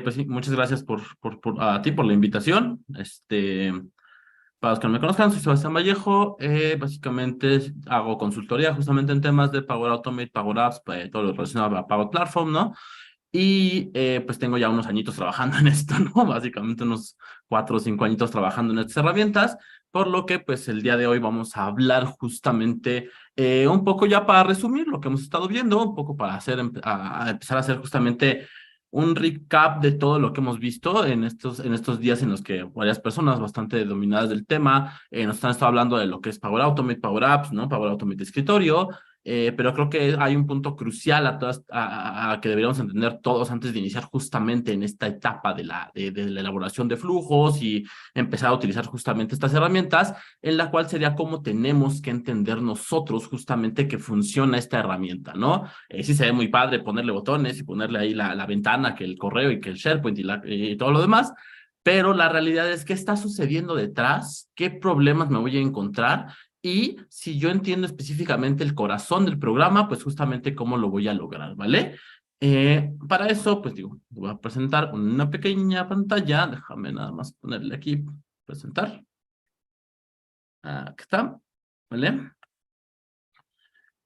Pues sí, muchas gracias a ti por la invitación. Para los que no me conozcan, soy Sebastián Vallejo. Básicamente hago consultoría justamente en temas de Power Automate, Power Apps, todo lo relacionado a Power Platform, ¿no? Y pues tengo ya unos añitos trabajando en esto, ¿no? Básicamente unos 4 o 5 añitos trabajando en estas herramientas, por lo que pues el día de hoy vamos a hablar justamente un poco ya para resumir lo que hemos estado viendo, un poco para a empezar a hacer justamente un recap de todo lo que hemos visto en estos días en los que varias personas bastante dominadas del tema nos han estado hablando de lo que es Power Automate, Power Apps, ¿no? Power Automate de escritorio, pero creo que hay un punto crucial a que deberíamos entender todos antes de iniciar justamente en esta etapa de la elaboración de flujos y empezar a utilizar justamente estas herramientas, en la cual sería cómo tenemos que entender nosotros justamente que funciona esta herramienta, ¿no? Sí se ve muy padre ponerle botones y ponerle ahí la ventana, que el correo y que el SharePoint y todo lo demás, pero la realidad es qué está sucediendo detrás, qué problemas me voy a encontrar y si yo entiendo específicamente el corazón del programa, pues justamente cómo lo voy a lograr, ¿vale? Para eso, pues digo, voy a presentar una pequeña pantalla. Déjame nada más ponerle aquí, presentar. Aquí está, ¿vale?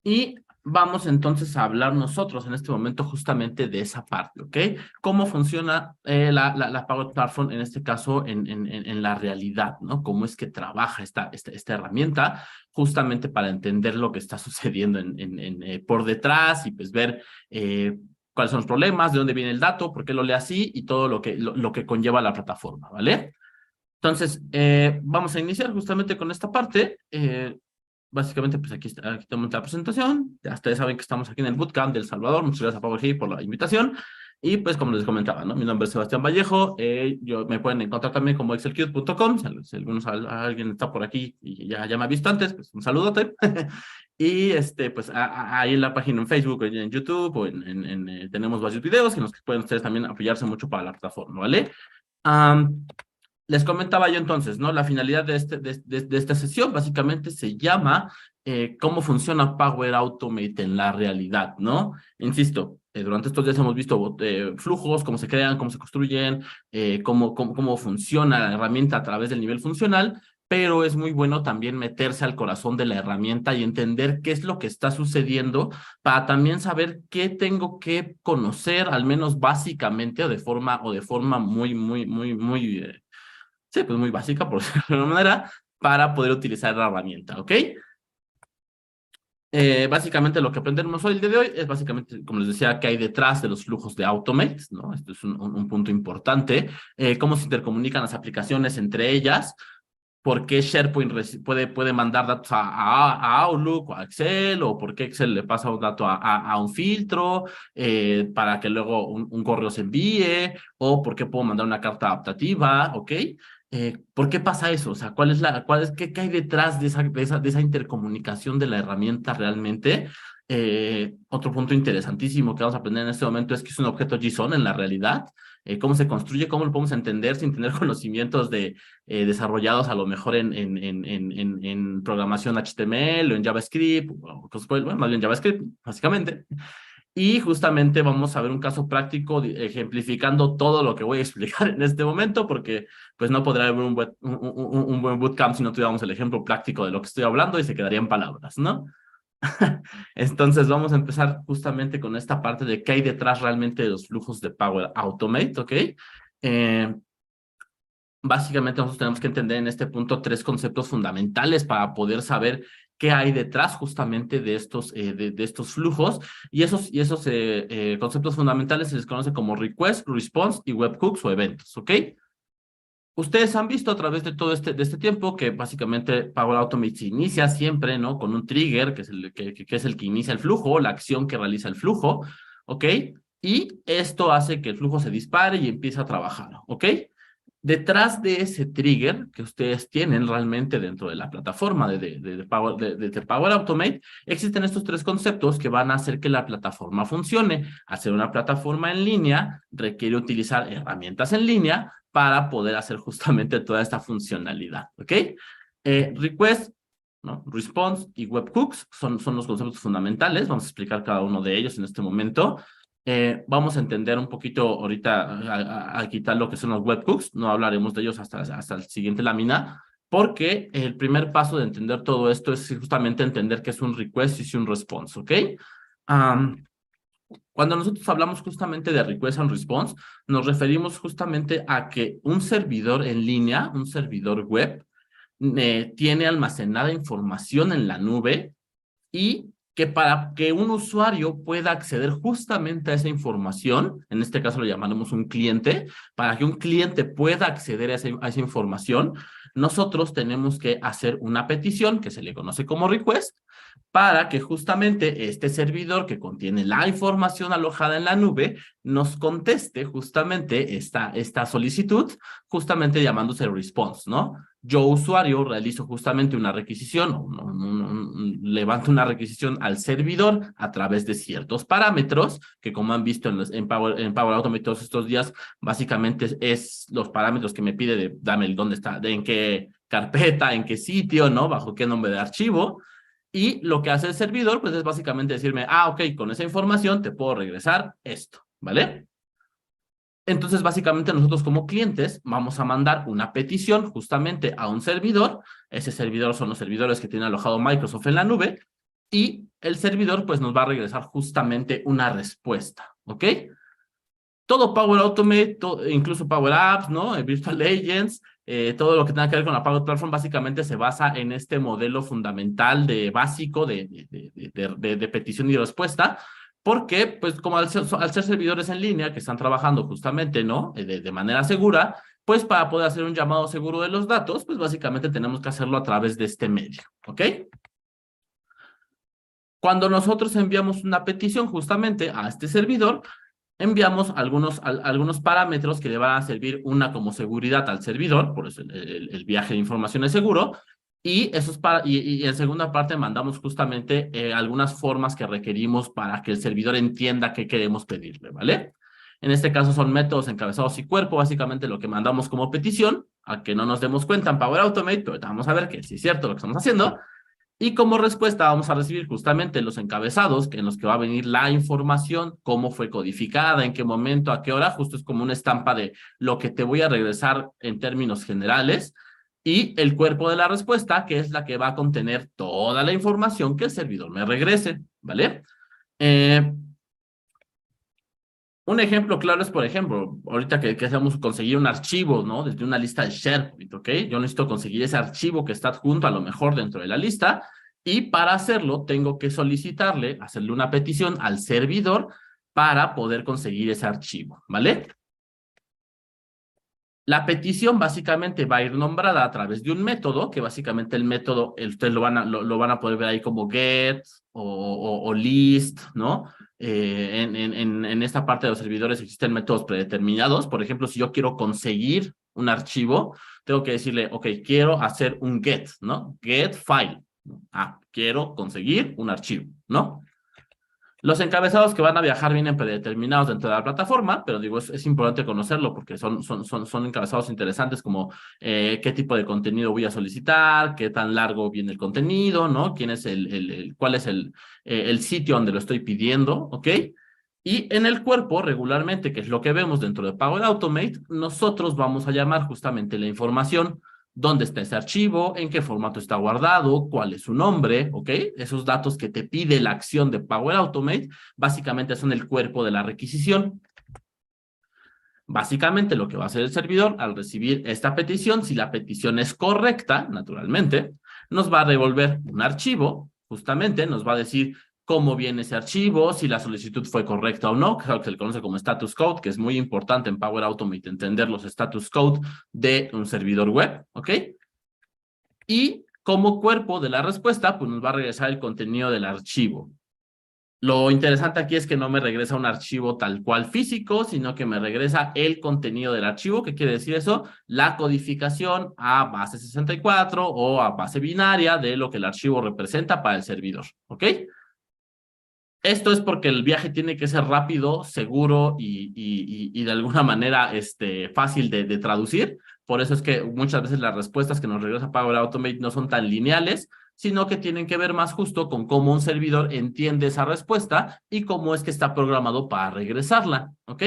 Y vamos entonces a hablar nosotros en este momento justamente de esa parte, ¿ok? ¿Cómo funciona la Power Platform en este caso en la realidad, ¿no? ¿Cómo es que trabaja esta herramienta justamente para entender lo que está sucediendo por detrás y pues ver cuáles son los problemas, de dónde viene el dato, por qué lo lee así y todo lo que conlleva la plataforma, ¿vale? Entonces, vamos a iniciar justamente con esta parte. Básicamente, pues aquí tenemos la presentación. Ya ustedes saben que estamos aquí en el Bootcamp del Salvador. Muchas gracias a PowerHey por la invitación. Y pues, como les comentaba, ¿no? Mi nombre es Sebastián Vallejo. Me pueden encontrar también como excelcute.com. Si alguien está por aquí y ya me ha visto antes, pues un saludote. Y pues ahí en la página en Facebook, en YouTube, tenemos varios videos en los que pueden ustedes también apoyarse mucho para la plataforma, ¿vale? Les comentaba yo entonces, ¿no? La finalidad de esta sesión básicamente se llama cómo funciona Power Automate en la realidad, ¿no? Insisto, durante estos días hemos visto flujos, cómo se crean, cómo se construyen, cómo funciona la herramienta a través del nivel funcional, pero es muy bueno también meterse al corazón de la herramienta y entender qué es lo que está sucediendo para también saber qué tengo que conocer, al menos básicamente o de forma muy sí, pues muy básica, por decirlo de alguna manera, para poder utilizar la herramienta, ¿ok? Básicamente lo que aprendemos hoy el día de hoy es básicamente, como les decía, qué hay detrás de los flujos de Automate, ¿no? Esto es un punto importante. Cómo se intercomunican las aplicaciones entre ellas, por qué SharePoint puede mandar datos a Outlook o a Excel, o por qué Excel le pasa un dato a un filtro para que luego un correo se envíe, o por qué puedo mandar una carta adaptativa, ¿ok? ¿Por qué pasa eso? O sea, qué hay detrás de esa intercomunicación de la herramienta realmente? Otro punto interesantísimo que vamos a aprender en este momento es que es un objeto JSON en la realidad. Cómo se construye, cómo lo podemos entender sin tener conocimientos desarrollados a lo mejor en programación HTML o en JavaScript, o cosas bueno, más bien JavaScript, básicamente. Y justamente vamos a ver un caso práctico ejemplificando todo lo que voy a explicar en este momento, porque pues no podrá haber un buen bootcamp si no tuviéramos el ejemplo práctico de lo que estoy hablando y se quedaría en palabras, ¿no? Entonces vamos a empezar justamente con esta parte de qué hay detrás realmente de los flujos de Power Automate, ¿ok? Básicamente nosotros tenemos que entender en este punto 3 conceptos fundamentales para poder saber qué hay detrás justamente de estos flujos, y esos conceptos fundamentales se les conoce como request, response y webhooks o eventos, ¿ok? Ustedes han visto a través de todo este tiempo que básicamente Power Automate se inicia siempre, ¿no? Con un trigger, que es el que inicia el flujo, la acción que realiza el flujo, ¿ok? Y esto hace que el flujo se dispare y empiece a trabajar, ¿ok? Detrás de ese trigger que ustedes tienen realmente dentro de la plataforma de Power Automate, existen estos 3 conceptos que van a hacer que la plataforma funcione. Hacer una plataforma en línea requiere utilizar herramientas en línea para poder hacer justamente toda esta funcionalidad, ¿ok? Request, ¿no? Response y webhooks son los conceptos fundamentales. Vamos a explicar cada uno de ellos en este momento. Vamos a entender un poquito ahorita a quitar lo que son los webhooks. No hablaremos de ellos hasta el siguiente lámina, porque el primer paso de entender todo esto es justamente entender qué es un request y un response, ¿ok? Cuando nosotros hablamos justamente de request and response, nos referimos justamente a que un servidor en línea, un servidor web, tiene almacenada información en la nube y que para que un usuario pueda acceder justamente a esa información, en este caso lo llamaremos un cliente, para que un cliente pueda acceder a esa información, nosotros tenemos que hacer una petición que se le conoce como request, para que justamente este servidor que contiene la información alojada en la nube nos conteste justamente esta solicitud, justamente llamándose response, ¿no? Yo, usuario, realizo justamente una requisición, levanto una requisición al servidor a través de ciertos parámetros, que como han visto en Power Automate todos estos días, básicamente es los parámetros que me pide de dame el dónde está, de en qué carpeta, en qué sitio, ¿no? Bajo qué nombre de archivo. Y lo que hace el servidor, pues es básicamente decirme, ok, con esa información te puedo regresar esto, ¿vale? Entonces, básicamente nosotros como clientes vamos a mandar una petición justamente a un servidor. Ese servidor son los servidores que tiene alojado Microsoft en la nube. Y el servidor pues nos va a regresar justamente una respuesta, ¿ok? Todo Power Automate, incluso Power Apps, ¿no? Virtual Agents, todo lo que tenga que ver con la Power Platform básicamente se basa en este modelo fundamental básico de petición y respuesta, porque pues como al ser servidores en línea que están trabajando justamente, ¿no? De manera segura, pues para poder hacer un llamado seguro de los datos, pues básicamente tenemos que hacerlo a través de este medio, ¿ok? Cuando nosotros enviamos una petición justamente a este servidor, enviamos algunos parámetros que le van a servir una como seguridad al servidor, por eso el viaje de información es seguro, y, y en segunda parte mandamos justamente algunas formas que requerimos para que el servidor entienda qué queremos pedirle, ¿vale? En este caso son métodos encabezados y cuerpo, básicamente lo que mandamos como petición, a que no nos demos cuenta en Power Automate, pero vamos a ver que sí es cierto lo que estamos haciendo. Y como respuesta vamos a recibir justamente los encabezados en los que va a venir la información, cómo fue codificada, en qué momento, a qué hora, justo es como una estampa de lo que te voy a regresar en términos generales, y el cuerpo de la respuesta, que es la que va a contener toda la información que el servidor me regrese, ¿vale? Un ejemplo claro es, por ejemplo, ahorita que hacemos conseguir un archivo, ¿no? Desde una lista de SharePoint, ¿ok? Yo necesito conseguir ese archivo que está adjunto a lo mejor dentro de la lista, y para hacerlo tengo que solicitarle, hacerle una petición al servidor para poder conseguir ese archivo, ¿vale? La petición básicamente va a ir nombrada a través de un método, que básicamente el método, ustedes lo van a poder ver ahí como get o list, ¿no? En esta parte de los servidores existen métodos predeterminados. Por ejemplo, si yo quiero conseguir un archivo, tengo que decirle, ok, quiero hacer un get, ¿no? Get file. Quiero conseguir un archivo, ¿no? Los encabezados que van a viajar vienen predeterminados dentro de la plataforma, pero digo, es importante conocerlo porque son encabezados interesantes como qué tipo de contenido voy a solicitar, qué tan largo viene el contenido, ¿no? Quién es cuál es el sitio donde lo estoy pidiendo, ¿ok? Y en el cuerpo, regularmente, que es lo que vemos dentro de Power Automate, nosotros vamos a llamar justamente la información. ¿Dónde está ese archivo? ¿En qué formato está guardado? ¿Cuál es su nombre? ¿Ok? Esos datos que te pide la acción de Power Automate, básicamente son el cuerpo de la requisición. Básicamente lo que va a hacer el servidor al recibir esta petición, si la petición es correcta, naturalmente, nos va a devolver un archivo, justamente nos va a decir cómo viene ese archivo, si la solicitud fue correcta o no, que es algo que se le conoce como status code, que es muy importante en Power Automate entender los status code de un servidor web, ¿ok? Y como cuerpo de la respuesta, pues nos va a regresar el contenido del archivo. Lo interesante aquí es que no me regresa un archivo tal cual físico, sino que me regresa el contenido del archivo. ¿Qué quiere decir eso? La codificación a base 64 o a base binaria de lo que el archivo representa para el servidor, ¿ok? Esto es porque el viaje tiene que ser rápido, seguro y de alguna manera fácil de traducir. Por eso es que muchas veces las respuestas que nos regresa Power Automate no son tan lineales, sino que tienen que ver más justo con cómo un servidor entiende esa respuesta y cómo es que está programado para regresarla, ¿ok?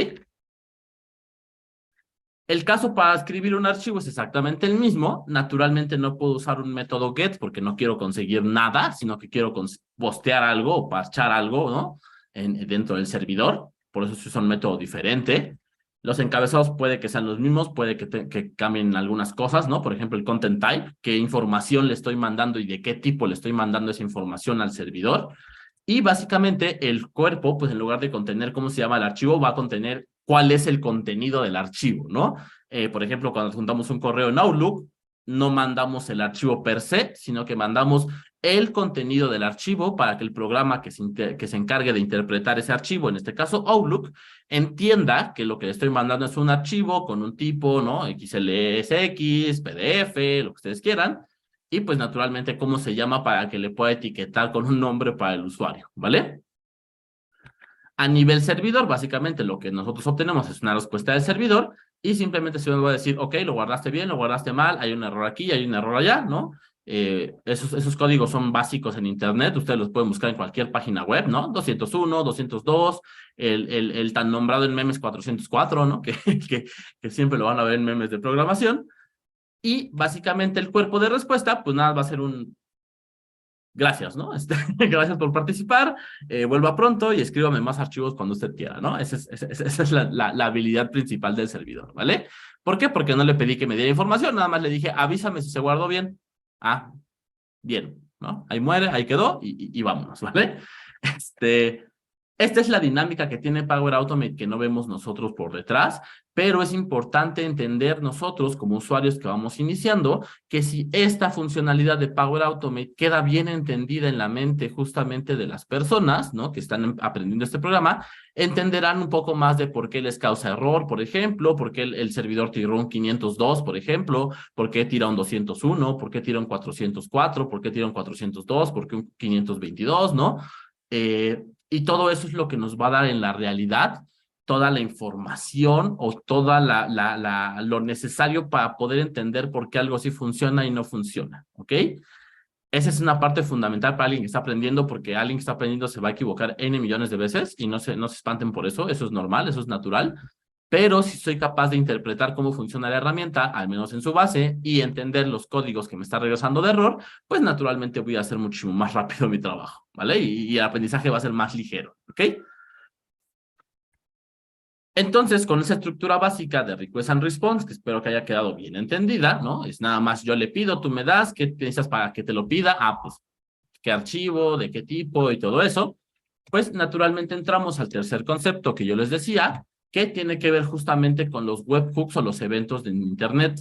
El caso para escribir un archivo es exactamente el mismo. Naturalmente no puedo usar un método get porque no quiero conseguir nada, sino que quiero postear algo o parchar algo, ¿no? Dentro del servidor. Por eso se usa un método diferente. Los encabezados puede que sean los mismos, puede que cambien algunas cosas, ¿no? Por ejemplo, el content type, qué información le estoy mandando y de qué tipo le estoy mandando esa información al servidor. Y básicamente el cuerpo, pues en lugar de contener cómo se llama el archivo, va a contener cuál es el contenido del archivo, ¿no? Por ejemplo, cuando juntamos un correo en Outlook, no mandamos el archivo per se, sino que mandamos el contenido del archivo para que el programa que se encargue de interpretar ese archivo, en este caso Outlook, entienda que lo que le estoy mandando es un archivo con un tipo, ¿no? XLSX, PDF, lo que ustedes quieran, y pues naturalmente cómo se llama para que le pueda etiquetar con un nombre para el usuario, ¿vale? A nivel servidor, básicamente lo que nosotros obtenemos es una respuesta del servidor y simplemente se nos va a decir, ok, lo guardaste bien, lo guardaste mal, hay un error aquí, hay un error allá, ¿no? Esos códigos son básicos en Internet, ustedes los pueden buscar en cualquier página web, ¿no? 201, 202, el tan nombrado en memes 404, ¿no? Que siempre lo van a ver en memes de programación. Y básicamente el cuerpo de respuesta, pues nada, va a ser un gracias, ¿no? Gracias por participar, vuelva pronto y escríbame más archivos cuando usted quiera, ¿no? Esa es la habilidad principal del servidor, ¿vale? ¿Por qué? Porque no le pedí que me diera información, nada más le dije, avísame si se guardó bien. Ah, bien, ¿no? Ahí muere, ahí quedó y vámonos, ¿vale? Este, Esta es la dinámica que tiene Power Automate que no vemos nosotros por detrás, pero es importante entender nosotros como usuarios que vamos iniciando que si esta funcionalidad de Power Automate queda bien entendida en la mente justamente de las personas, ¿no? Que están aprendiendo este programa, entenderán un poco más de por qué les causa error, por ejemplo, por qué el servidor tiró un 502, por ejemplo, por qué tira un 201, por qué tira un 404, por qué tira un 402, por qué un 522, ¿no? Y todo eso es lo que nos va a dar en la realidad toda la información o toda lo necesario para poder entender por qué algo sí funciona y no funciona, ¿ok? Esa es una parte fundamental para alguien que está aprendiendo, porque alguien que está aprendiendo se va a equivocar N millones de veces y no se espanten por eso es normal, eso es natural, pero si soy capaz de interpretar cómo funciona la herramienta, al menos en su base, y entender los códigos que me está regresando de error, pues naturalmente voy a hacer muchísimo más rápido mi trabajo, ¿vale? Y el aprendizaje va a ser más ligero, ¿ok? Entonces, con esa estructura básica de Request and Response, que espero que haya quedado bien entendida, ¿no? Es nada más yo le pido, tú me das, ¿qué piensas para que te lo pida? Ah, pues, ¿qué archivo, de qué tipo y todo eso? Pues, naturalmente entramos al tercer concepto que yo les decía, que tiene que ver justamente con los webhooks o los eventos de Internet.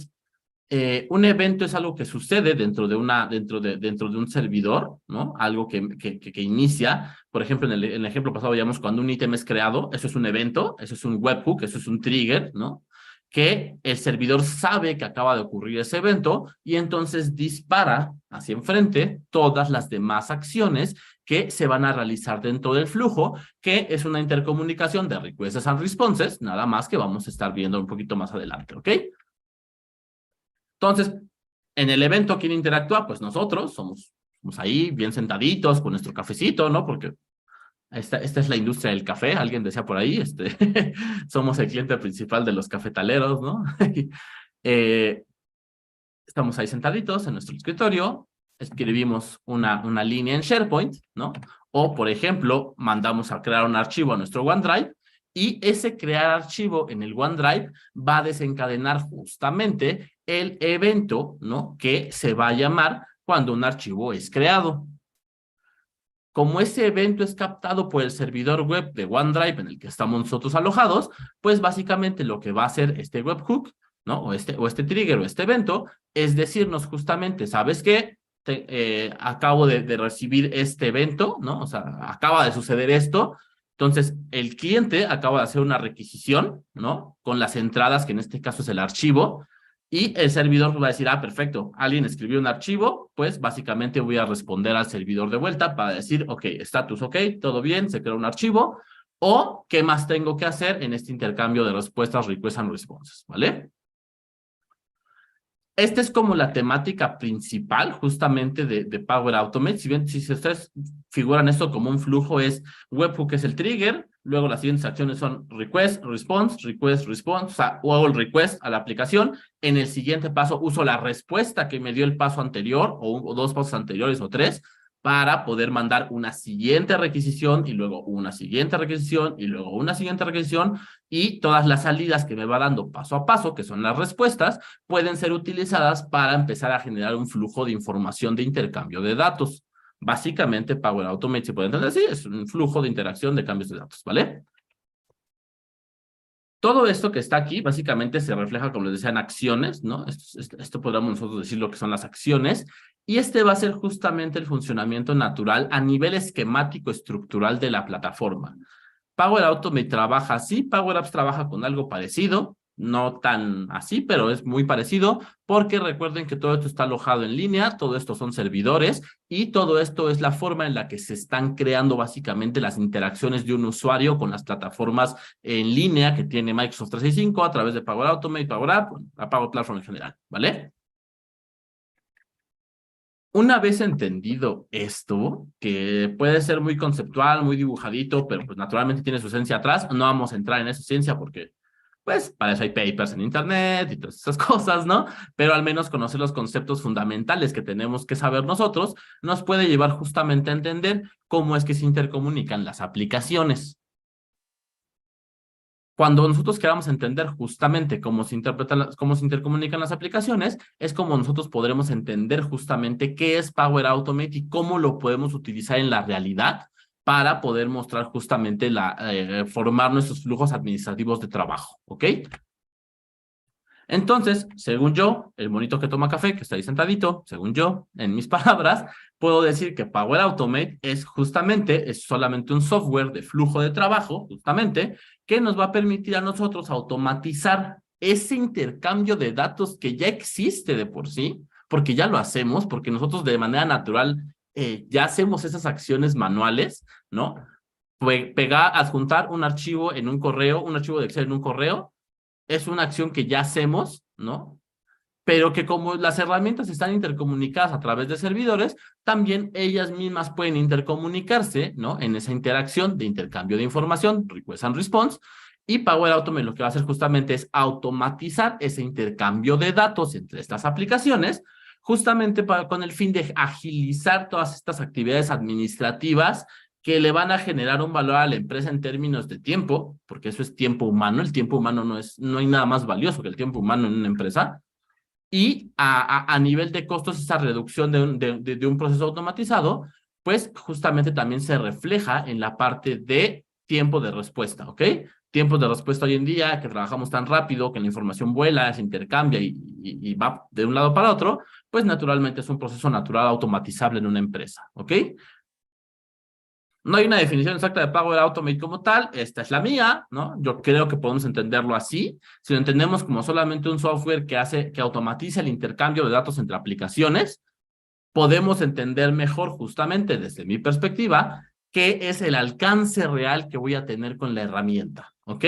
Un evento es algo que sucede dentro de un servidor, ¿no? Algo que inicia. Por ejemplo, en el ejemplo pasado veíamos cuando un ítem es creado, eso es un evento, eso es un webhook, eso es un trigger, ¿no? Que el servidor sabe que acaba de ocurrir ese evento y entonces dispara hacia enfrente todas las demás acciones que se van a realizar dentro del flujo, que es una intercomunicación de requests and responses, nada más que vamos a estar viendo un poquito más adelante, ¿ok? Entonces, en el evento, ¿quién interactúa? Pues nosotros somos ahí bien sentaditos con nuestro cafecito, ¿no? Porque esta es la industria del café, alguien decía por ahí, somos el cliente principal de los cafetaleros, ¿no? eh, Estamos ahí sentaditos en nuestro escritorio, escribimos una línea en SharePoint, ¿no? O, por ejemplo, mandamos a crear un archivo a nuestro OneDrive y ese crear archivo en el OneDrive va a desencadenar justamente el evento, ¿no? Que se va a llamar cuando un archivo es creado. Como ese evento es captado por el servidor web de OneDrive en el que estamos nosotros alojados, pues básicamente lo que va a hacer este webhook, ¿no? O este trigger o este evento, es decirnos justamente, ¿sabes qué? Acabo de recibir este evento, ¿no? O sea, acaba de suceder esto. Entonces, el cliente acaba de hacer una requisición, ¿no? Con las entradas, que en este caso es el archivo, y el servidor va a decir, ah, perfecto, alguien escribió un archivo, pues básicamente voy a responder al servidor de vuelta para decir, ok, estatus ok, todo bien, se creó un archivo, o qué más tengo que hacer en este intercambio de respuestas, requests and responses, ¿vale? Esta es como la temática principal justamente de Power Automate. Si bien, si ustedes figuran esto como un flujo, es webhook es el trigger, luego las siguientes acciones son request, response, o sea, o hago el request a la aplicación. En el siguiente paso uso la respuesta que me dio el paso anterior, o dos pasos anteriores, o tres, para poder mandar una siguiente requisición, y luego una siguiente requisición, y luego una siguiente requisición, y todas las salidas que me va dando paso a paso, que son las respuestas, pueden ser utilizadas para empezar a generar un flujo de información de intercambio de datos. Básicamente, Power Automate, se puede entender así, es un flujo de interacción de cambios de datos, ¿vale? Todo esto que está aquí, básicamente se refleja, como les decía, en acciones, ¿no? Esto podríamos nosotros decir lo que son las acciones, y este va a ser justamente el funcionamiento natural a nivel esquemático estructural de la plataforma. Power Automate trabaja así, Power Apps trabaja con algo parecido, no tan así, pero es muy parecido, porque recuerden que todo esto está alojado en línea, todo esto son servidores, y todo esto es la forma en la que se están creando básicamente las interacciones de un usuario con las plataformas en línea que tiene Microsoft 365 a través de Power Automate, Power App, la Power Platform en general, ¿vale? Una vez entendido esto, que puede ser muy conceptual, muy dibujadito, pero pues naturalmente tiene su esencia atrás, no vamos a entrar en esa ciencia porque, pues, para eso hay papers en internet y todas esas cosas, ¿no? Pero al menos conocer los conceptos fundamentales que tenemos que saber nosotros nos puede llevar justamente a entender cómo es que se intercomunican las aplicaciones. Cuando nosotros queramos entender justamente cómo se interpretan, cómo se intercomunican las aplicaciones, es como nosotros podremos entender justamente qué es Power Automate y cómo lo podemos utilizar en la realidad para poder mostrar justamente formar nuestros flujos administrativos de trabajo, ¿ok? Entonces, según yo, el monito que toma café, que está ahí sentadito, según yo, en mis palabras, puedo decir que Power Automate es solamente un software de flujo de trabajo, justamente, que nos va a permitir a nosotros automatizar ese intercambio de datos que ya existe de por sí, porque ya lo hacemos, porque nosotros de manera natural ya hacemos esas acciones manuales, ¿no? Pegar, adjuntar un archivo en un correo, un archivo de Excel en un correo, es una acción que ya hacemos, ¿no? Pero que como las herramientas están intercomunicadas a través de servidores, también ellas mismas pueden intercomunicarse, ¿no? En esa interacción de intercambio de información, request and response, y Power Automate lo que va a hacer justamente es automatizar ese intercambio de datos entre estas aplicaciones, justamente con el fin de agilizar todas estas actividades administrativas que le van a generar un valor a la empresa en términos de tiempo, porque eso es tiempo humano, el tiempo humano no hay nada más valioso que el tiempo humano en una empresa, y a nivel de costos, esa reducción de un proceso automatizado, pues justamente también se refleja en la parte de tiempo de respuesta, ¿ok? Tiempos de respuesta hoy en día, que trabajamos tan rápido, que la información vuela, se intercambia y va de un lado para otro, pues naturalmente es un proceso natural automatizable en una empresa, ¿ok? No hay una definición exacta de Power Automate como tal, esta es la mía, ¿no? Yo creo que podemos entenderlo así. Si lo entendemos como solamente un software que automatiza el intercambio de datos entre aplicaciones, podemos entender mejor justamente desde mi perspectiva qué es el alcance real que voy a tener con la herramienta, ¿ok?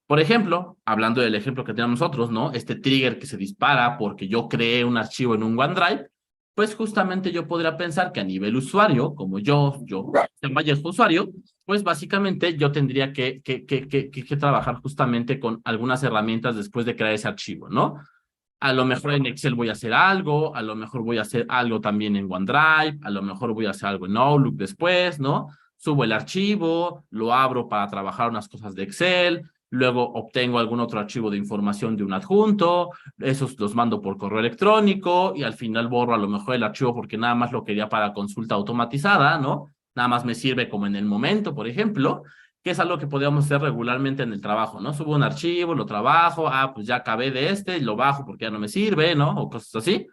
Por ejemplo, hablando del ejemplo que tenemos nosotros, ¿no? Este trigger que se dispara porque yo creé un archivo en un OneDrive, pues justamente yo podría pensar que a nivel usuario, como yo, Vallejo usuario, pues básicamente yo tendría que trabajar justamente con algunas herramientas después de crear ese archivo, ¿no? A lo mejor en Excel voy a hacer algo, a lo mejor voy a hacer algo también en OneDrive, a lo mejor voy a hacer algo en Outlook después, ¿no? Subo el archivo, lo abro para trabajar unas cosas de Excel, luego obtengo algún otro archivo de información de un adjunto, esos los mando por correo electrónico y al final borro a lo mejor el archivo porque nada más lo quería para consulta automatizada, ¿no? Nada más me sirve como en el momento, por ejemplo, que es algo que podríamos hacer regularmente en el trabajo, ¿no? Subo un archivo, lo trabajo, pues ya acabé de lo bajo porque ya no me sirve, ¿no? O cosas así.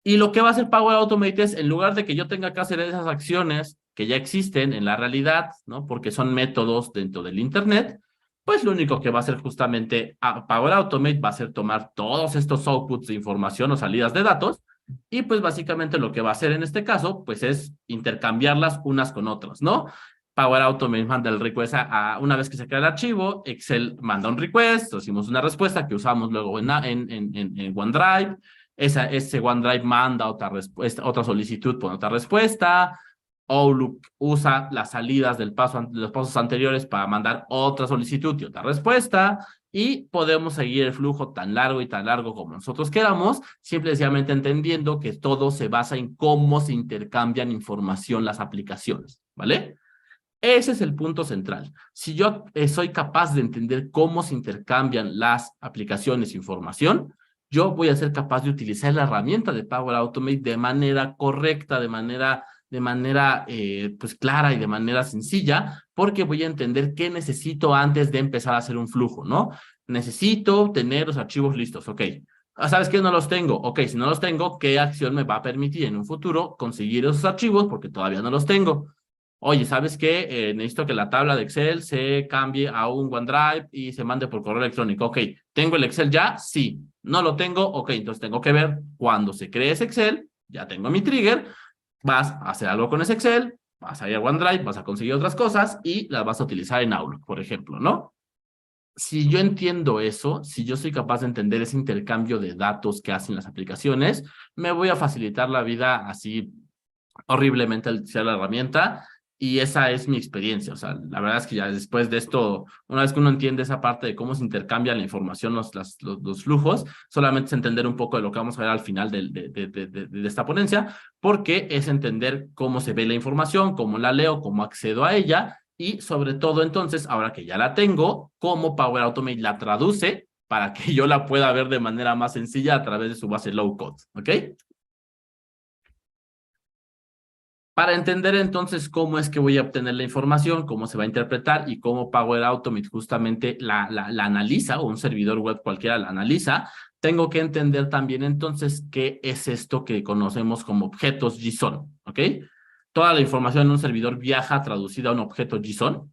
Y lo que va a hacer Power Automate es, en lugar de que yo tenga que hacer esas acciones que ya existen en la realidad, ¿no? Porque son métodos dentro del Internet, pues lo único que va a hacer justamente Power Automate va a ser tomar todos estos outputs de información o salidas de datos y pues básicamente lo que va a hacer en este caso, pues es intercambiarlas unas con otras, ¿no? Power Automate manda el request una vez que se crea el archivo, Excel manda un request, recibimos una respuesta que usamos luego en OneDrive. Ese OneDrive manda otra solicitud por otra respuesta. Outlook usa las salidas de los pasos anteriores para mandar otra solicitud y otra respuesta. Y podemos seguir el flujo tan largo y tan largo como nosotros queramos, simplemente entendiendo que todo se basa en cómo se intercambian información las aplicaciones, ¿vale? Ese es el punto central. Si yo soy capaz de entender cómo se intercambian las aplicaciones e información, yo voy a ser capaz de utilizar la herramienta de Power Automate de manera correcta, de manera pues clara y de manera sencilla, porque voy a entender qué necesito antes de empezar a hacer un flujo, ¿no? Necesito tener los archivos listos, ok. ¿Sabes qué? No los tengo. Ok, si no los tengo, ¿qué acción me va a permitir en un futuro conseguir esos archivos? Porque todavía no los tengo. Oye, ¿sabes qué? Necesito que la tabla de Excel se cambie a un OneDrive y se mande por correo electrónico. Ok, ¿tengo el Excel ya? Sí. ¿No lo tengo? Ok, entonces tengo que ver cuando se cree ese Excel, ya tengo mi trigger, vas a hacer algo con ese Excel, vas a ir a OneDrive, vas a conseguir otras cosas y las vas a utilizar en Outlook, por ejemplo, ¿no? Si yo entiendo eso, si yo soy capaz de entender ese intercambio de datos que hacen las aplicaciones, me voy a facilitar la vida así horriblemente al utilizar la herramienta y esa es mi experiencia. O sea, la verdad es que ya después de esto, una vez que uno entiende esa parte de cómo se intercambia la información, los flujos, solamente es entender un poco de lo que vamos a ver al final de esta ponencia, porque es entender cómo se ve la información, cómo la leo, cómo accedo a ella y sobre todo entonces, ahora que ya la tengo, cómo Power Automate la traduce para que yo la pueda ver de manera más sencilla a través de su base low code, ¿ok? Para entender entonces cómo es que voy a obtener la información, cómo se va a interpretar y cómo Power Automate justamente la analiza, o un servidor web cualquiera la analiza, tengo que entender también entonces qué es esto que conocemos como objetos JSON, ¿ok? Toda la información en un servidor viaja traducida a un objeto JSON.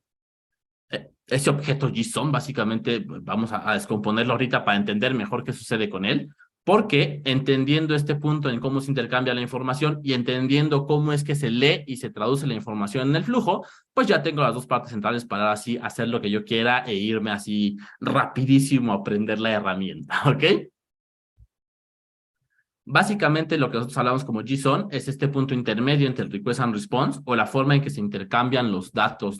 Ese objeto JSON, básicamente, vamos a descomponerlo ahorita para entender mejor qué sucede con él, porque entendiendo este punto en cómo se intercambia la información y entendiendo cómo es que se lee y se traduce la información en el flujo, pues ya tengo las dos partes centrales para así hacer lo que yo quiera e irme así rapidísimo a aprender la herramienta, ¿ok? Básicamente lo que nosotros hablamos como JSON es este punto intermedio entre el request and response o la forma en que se intercambian los datos,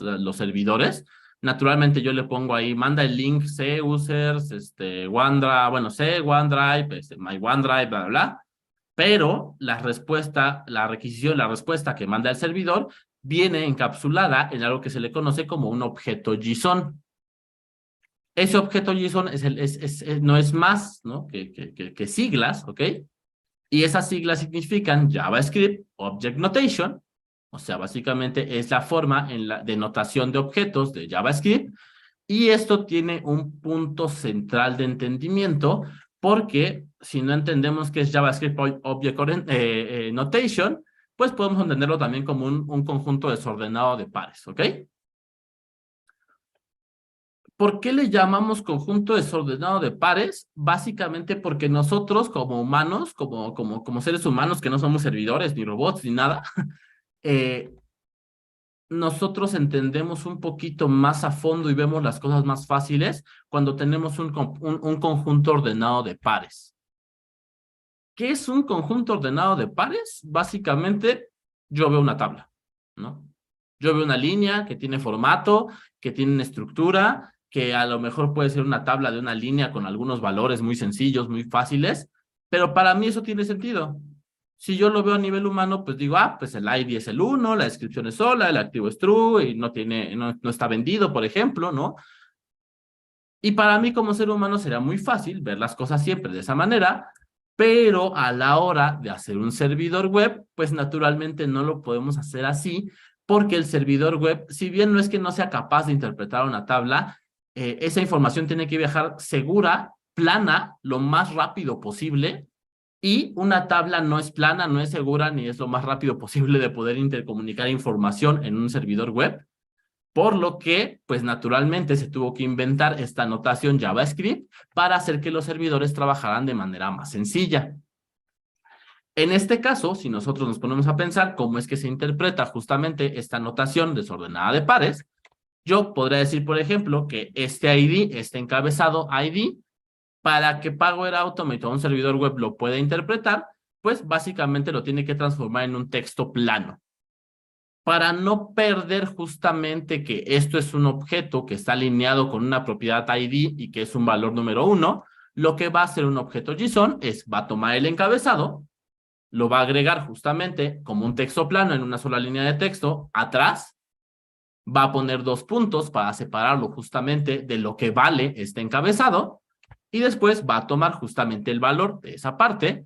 los servidores. Naturalmente yo le pongo ahí, manda el link C users, OneDrive, bueno, C OneDrive, my OneDrive, bla, bla, bla. Pero la requisición, la respuesta que manda el servidor viene encapsulada en algo que se le conoce como un objeto JSON. Ese objeto JSON no es más, ¿no? que siglas, ¿ok? Y esas siglas significan JavaScript Object Notation, o sea, básicamente es la forma de notación de objetos de JavaScript, y esto tiene un punto central de entendimiento, porque si no entendemos qué es JavaScript Object Notation, pues podemos entenderlo también como un conjunto desordenado de pares, ¿ok? ¿Por qué le llamamos conjunto desordenado de pares? Básicamente porque nosotros como humanos, como seres humanos que no somos servidores, ni robots, ni nada, eh, nosotros entendemos un poquito más a fondo y vemos las cosas más fáciles cuando tenemos un conjunto ordenado de pares. ¿Qué es un conjunto ordenado de pares? Básicamente, yo veo una tabla, ¿no? Yo veo una línea que tiene formato, que tiene una estructura, que a lo mejor puede ser una tabla de una línea con algunos valores muy sencillos, muy fáciles, pero para mí eso tiene sentido. Si yo lo veo a nivel humano, pues digo, pues el ID es el 1, la descripción es sola, el activo es true y no está vendido, por ejemplo, ¿no? Y para mí como ser humano sería muy fácil ver las cosas siempre de esa manera, pero a la hora de hacer un servidor web, pues naturalmente no lo podemos hacer así, porque el servidor web, si bien no es que no sea capaz de interpretar una tabla, esa información tiene que viajar segura, plana, lo más rápido posible, y una tabla no es plana, no es segura, ni es lo más rápido posible de poder intercomunicar información en un servidor web. Por lo que, pues naturalmente se tuvo que inventar esta notación JavaScript para hacer que los servidores trabajaran de manera más sencilla. En este caso, si nosotros nos ponemos a pensar cómo es que se interpreta justamente esta notación desordenada de pares, yo podría decir, por ejemplo, que este ID, este encabezado ID, para que Power Automate o un servidor web lo pueda interpretar, pues básicamente lo tiene que transformar en un texto plano. Para no perder justamente que esto es un objeto que está alineado con una propiedad ID y que es un valor número 1, lo que va a hacer un objeto JSON es, va a tomar el encabezado, lo va a agregar justamente como un texto plano en una sola línea de texto atrás, va a poner 2 puntos para separarlo justamente de lo que vale este encabezado, y después va a tomar justamente el valor de esa parte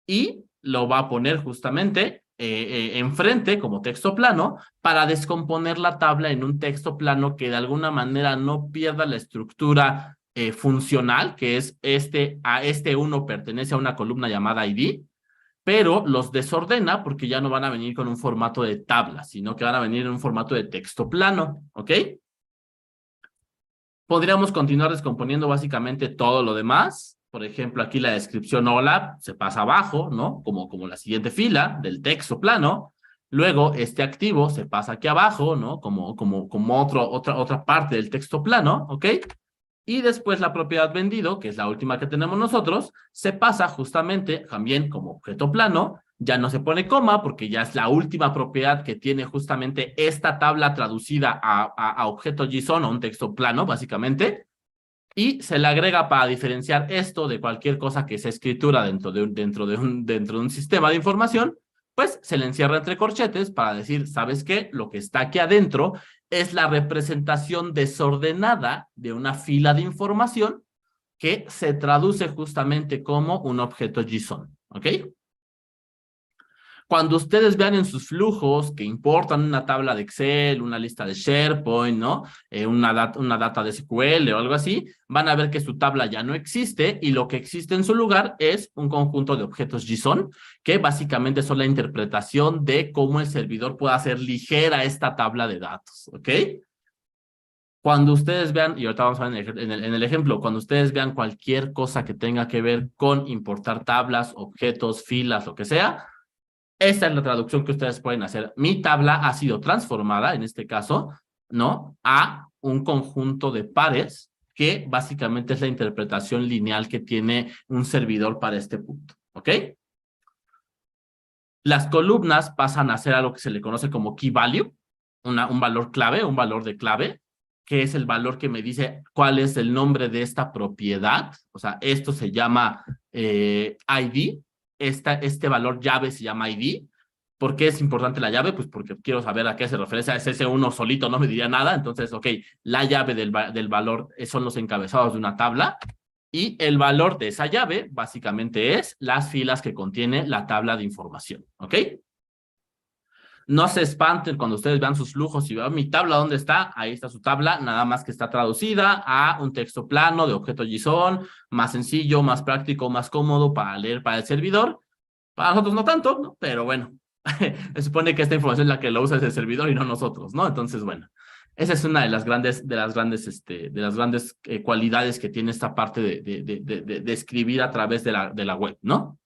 y lo va a poner justamente enfrente como texto plano para descomponer la tabla en un texto plano que de alguna manera no pierda la estructura funcional, que es a este 1 pertenece a una columna llamada ID, pero los desordena porque ya no van a venir con un formato de tabla, sino que van a venir en un formato de texto plano, ¿ok? Podríamos continuar descomponiendo básicamente todo lo demás. Por ejemplo, aquí la descripción hola se pasa abajo, ¿no? Como la siguiente fila del texto plano. Luego, este activo se pasa aquí abajo, ¿no? Como otra parte del texto plano, ¿ok? Y después la propiedad vendido, que es la última que tenemos nosotros, se pasa justamente también como objeto plano. Ya no se pone coma porque ya es la última propiedad que tiene justamente esta tabla traducida a objeto JSON o un texto plano, básicamente. Y se le agrega para diferenciar esto de cualquier cosa que sea escritura dentro de un sistema de información, pues se le encierra entre corchetes para decir, ¿sabes qué? Lo que está aquí adentro es la representación desordenada de una fila de información que se traduce justamente como un objeto JSON, ¿ok? Cuando ustedes vean en sus flujos que importan una tabla de Excel, una lista de SharePoint, ¿no? Una data de SQL o algo así, van a ver que su tabla ya no existe y lo que existe en su lugar es un conjunto de objetos JSON que básicamente son la interpretación de cómo el servidor puede hacer ligera esta tabla de datos, ¿ok? Cuando ustedes vean, y ahorita vamos a ver en el ejemplo, cuando ustedes vean cualquier cosa que tenga que ver con importar tablas, objetos, filas, lo que sea, esta es la traducción que ustedes pueden hacer. Mi tabla ha sido transformada, en este caso, ¿no? A un conjunto de pares que básicamente es la interpretación lineal que tiene un servidor para este punto, ¿ok? Las columnas pasan a ser algo que se le conoce como key value, un valor clave, un valor de clave, que es el valor que me dice cuál es el nombre de esta propiedad. O sea, esto se llama ID, este valor llave se llama ID. ¿Por qué es importante la llave? Pues porque quiero saber a qué se refiere. Ese uno solito no me diría nada. Entonces, ok, la llave del valor son los encabezados de una tabla. Y el valor de esa llave básicamente es las filas que contiene la tabla de información. ¿Ok? No se espanten cuando ustedes vean sus flujos y vean mi tabla, ¿dónde está? Ahí está su tabla, nada más que está traducida a un texto plano de objeto JSON, más sencillo, más práctico, más cómodo para leer para el servidor. Para nosotros no tanto, ¿no? Pero bueno, se supone que esta información es la que lo usa ese servidor y no nosotros, ¿no? Entonces, bueno, esa es una de las grandes cualidades que tiene esta parte de escribir a través de la web, ¿no?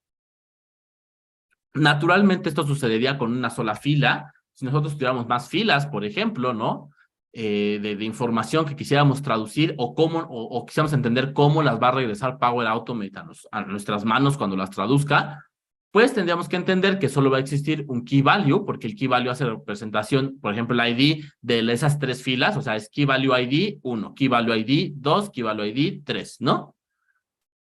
Naturalmente esto sucedería con una sola fila. Si nosotros tuviéramos más filas, por ejemplo, ¿no? De información que quisiéramos traducir o quisiéramos entender cómo las va a regresar Power Automate a nuestras manos cuando las traduzca, pues tendríamos que entender que solo va a existir un key value, porque el key value hace representación, por ejemplo, el ID de esas 3 filas, o sea, es key value ID 1, key value ID 2, key value ID 3, ¿no?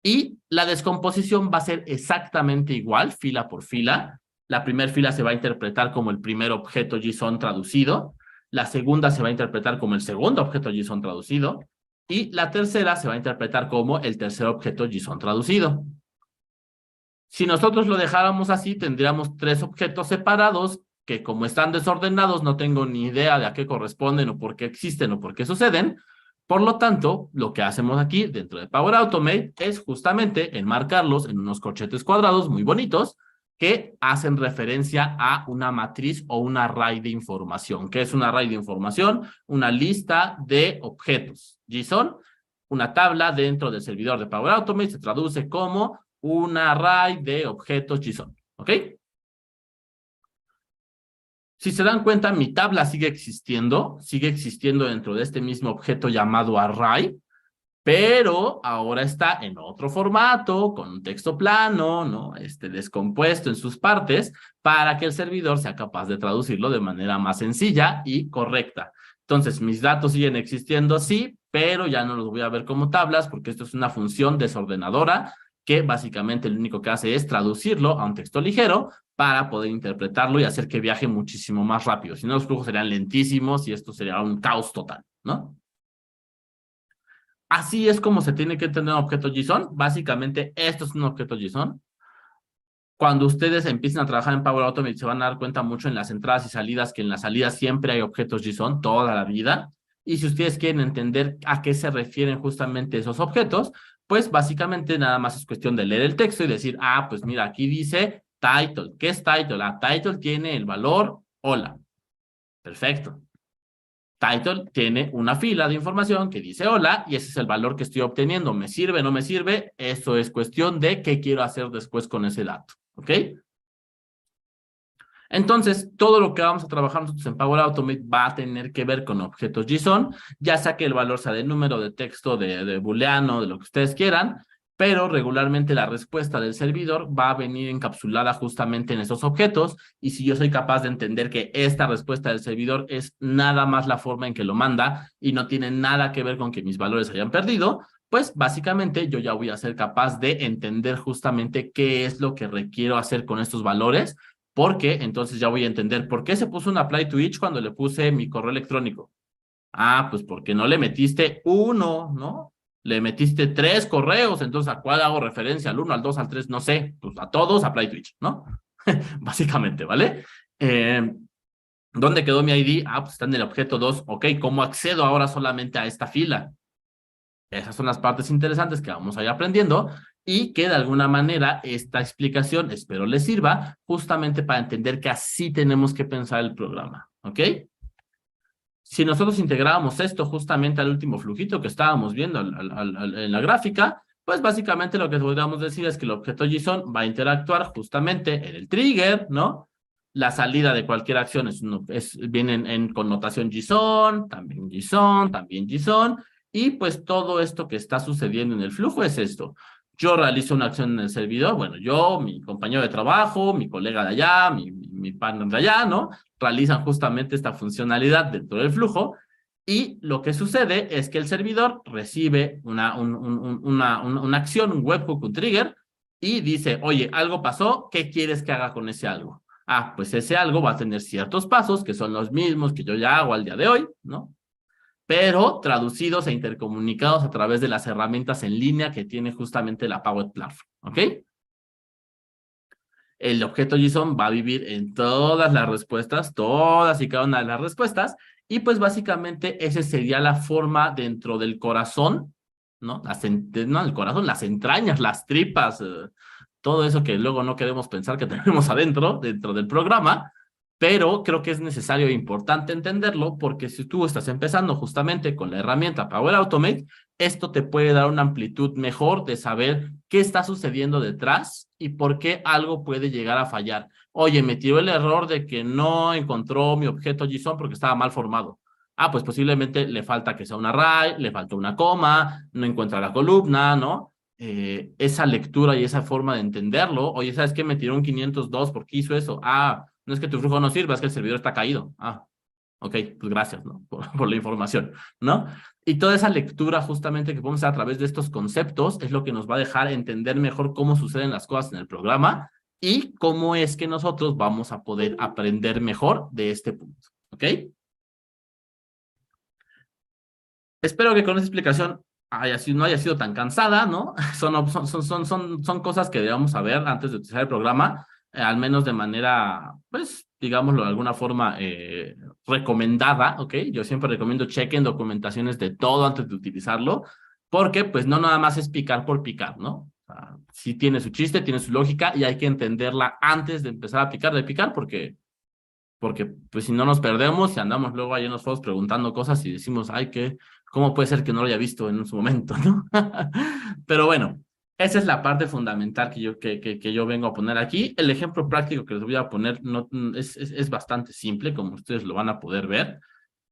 Y la descomposición va a ser exactamente igual, fila por fila. La primera fila se va a interpretar como el primer objeto JSON traducido. La segunda se va a interpretar como el segundo objeto JSON traducido. Y la tercera se va a interpretar como el tercer objeto JSON traducido. Si nosotros lo dejáramos así, tendríamos 3 objetos separados que, como están desordenados, no tengo ni idea de a qué corresponden o por qué existen o por qué suceden. Por lo tanto, lo que hacemos aquí dentro de Power Automate es justamente enmarcarlos en unos corchetes cuadrados muy bonitos que hacen referencia a una matriz o un array de información. ¿Qué es un array de información? Una lista de objetos. JSON, una tabla dentro del servidor de Power Automate se traduce como un array de objetos JSON. ¿Ok? ¿ok? Si se dan cuenta, mi tabla sigue existiendo dentro de este mismo objeto llamado array, pero ahora está en otro formato, con un texto plano, ¿no? Descompuesto en sus partes, para que el servidor sea capaz de traducirlo de manera más sencilla y correcta. Entonces, mis datos siguen existiendo, sí, pero ya no los voy a ver como tablas, porque esto es una función desordenadora que básicamente lo único que hace es traducirlo a un texto ligero para poder interpretarlo y hacer que viaje muchísimo más rápido. Si no, los flujos serían lentísimos y esto sería un caos total, ¿no? Así es como se tiene que entender un objeto JSON. Básicamente, esto es un objeto JSON. Cuando ustedes empiecen a trabajar en Power Automate, se van a dar cuenta mucho en las entradas y salidas, que en las salidas siempre hay objetos JSON, toda la vida. Y si ustedes quieren entender a qué se refieren justamente esos objetos, pues básicamente nada más es cuestión de leer el texto y decir, ah, pues mira, aquí dice title. ¿Qué es title? Ah, title tiene el valor hola. Perfecto. Title tiene una fila de información que dice hola y ese es el valor que estoy obteniendo. ¿Me sirve o no me sirve? Eso es cuestión de qué quiero hacer después con ese dato, ¿ok? Entonces, todo lo que vamos a trabajar nosotros en Power Automate va a tener que ver con objetos JSON, ya sea que el valor sea de número, de texto, de booleano, de lo que ustedes quieran, pero regularmente la respuesta del servidor va a venir encapsulada justamente en esos objetos, y si yo soy capaz de entender que esta respuesta del servidor es nada más la forma en que lo manda y no tiene nada que ver con que mis valores hayan perdido, pues básicamente yo ya voy a ser capaz de entender justamente qué es lo que requiero hacer con estos valores, porque entonces ya voy a entender por qué se puso un apply to each cuando le puse mi correo electrónico. Ah, pues porque no le metiste uno, ¿no? Le metiste 3 correos, entonces ¿a cuál hago referencia? ¿Al 1, al 2, al 3? No sé, pues a todos apply to each, ¿no? Básicamente, ¿vale? ¿Dónde quedó mi ID? Ah, pues está en el objeto 2. Ok, ¿cómo accedo ahora solamente a esta fila? Esas son las partes interesantes que vamos a ir aprendiendo y que de alguna manera esta explicación espero les sirva justamente para entender que así tenemos que pensar el programa, ¿ok? Si nosotros integrábamos esto justamente al último flujito que estábamos viendo en la gráfica, pues básicamente lo que podríamos decir es que el objeto JSON va a interactuar justamente en el trigger, ¿no? La salida de cualquier acción viene en connotación JSON, también JSON, y pues todo esto que está sucediendo en el flujo es esto. Yo realizo una acción en el servidor, bueno, yo, mi compañero de trabajo, mi colega de allá, mi partner de allá, ¿no? Realizan justamente esta funcionalidad dentro del flujo, y lo que sucede es que el servidor recibe una acción, un webhook, un trigger, y dice, oye, algo pasó, ¿qué quieres que haga con ese algo? Ah, pues ese algo va a tener ciertos pasos que son los mismos que yo ya hago al día de hoy, ¿no? Pero traducidos e intercomunicados a través de las herramientas en línea que tiene justamente la Power Platform, ¿ok? El objeto JSON va a vivir en todas las respuestas, todas y cada una de las respuestas, y pues básicamente esa sería la forma dentro del corazón, ¿no? No, el corazón, las entrañas, las tripas, todo eso que luego no queremos pensar que tenemos adentro, dentro del programa, pero creo que es necesario e importante entenderlo porque si tú estás empezando justamente con la herramienta Power Automate, esto te puede dar una amplitud mejor de saber qué está sucediendo detrás y por qué algo puede llegar a fallar. Oye, me tiró el error de que no encontró mi objeto JSON porque estaba mal formado. Ah, pues posiblemente le falta que sea un array, le falta una coma, no encuentra la columna, ¿no? Esa lectura y esa forma de entenderlo. Oye, ¿sabes qué? Me tiró un 502, ¿por qué hizo eso? Ah, no es que tu flujo no sirva, es que el servidor está caído. Ah, ok, pues gracias, ¿no? Por la información, ¿no? Y toda esa lectura justamente que podemos hacer a través de estos conceptos es lo que nos va a dejar entender mejor cómo suceden las cosas en el programa y cómo es que nosotros vamos a poder aprender mejor de este punto, ¿ok? Espero que con esta explicación no haya sido tan cansada, ¿no? Son cosas que debemos saber antes de utilizar el programa, al menos de manera, pues, digámoslo de alguna forma, recomendada, ¿ok? Yo siempre recomiendo chequen documentaciones de todo antes de utilizarlo, porque pues no nada más es picar por picar, ¿no? O sea, sí tiene su chiste, tiene su lógica y hay que entenderla antes de empezar a picar, porque pues si no nos perdemos y andamos luego ahí en los foros preguntando cosas y decimos, ay, ¿cómo puede ser que no lo haya visto en su momento, ¿no? Pero bueno, Esa es la parte fundamental que yo vengo a poner aquí. El ejemplo práctico que les voy a poner no, es bastante simple, como ustedes lo van a poder ver.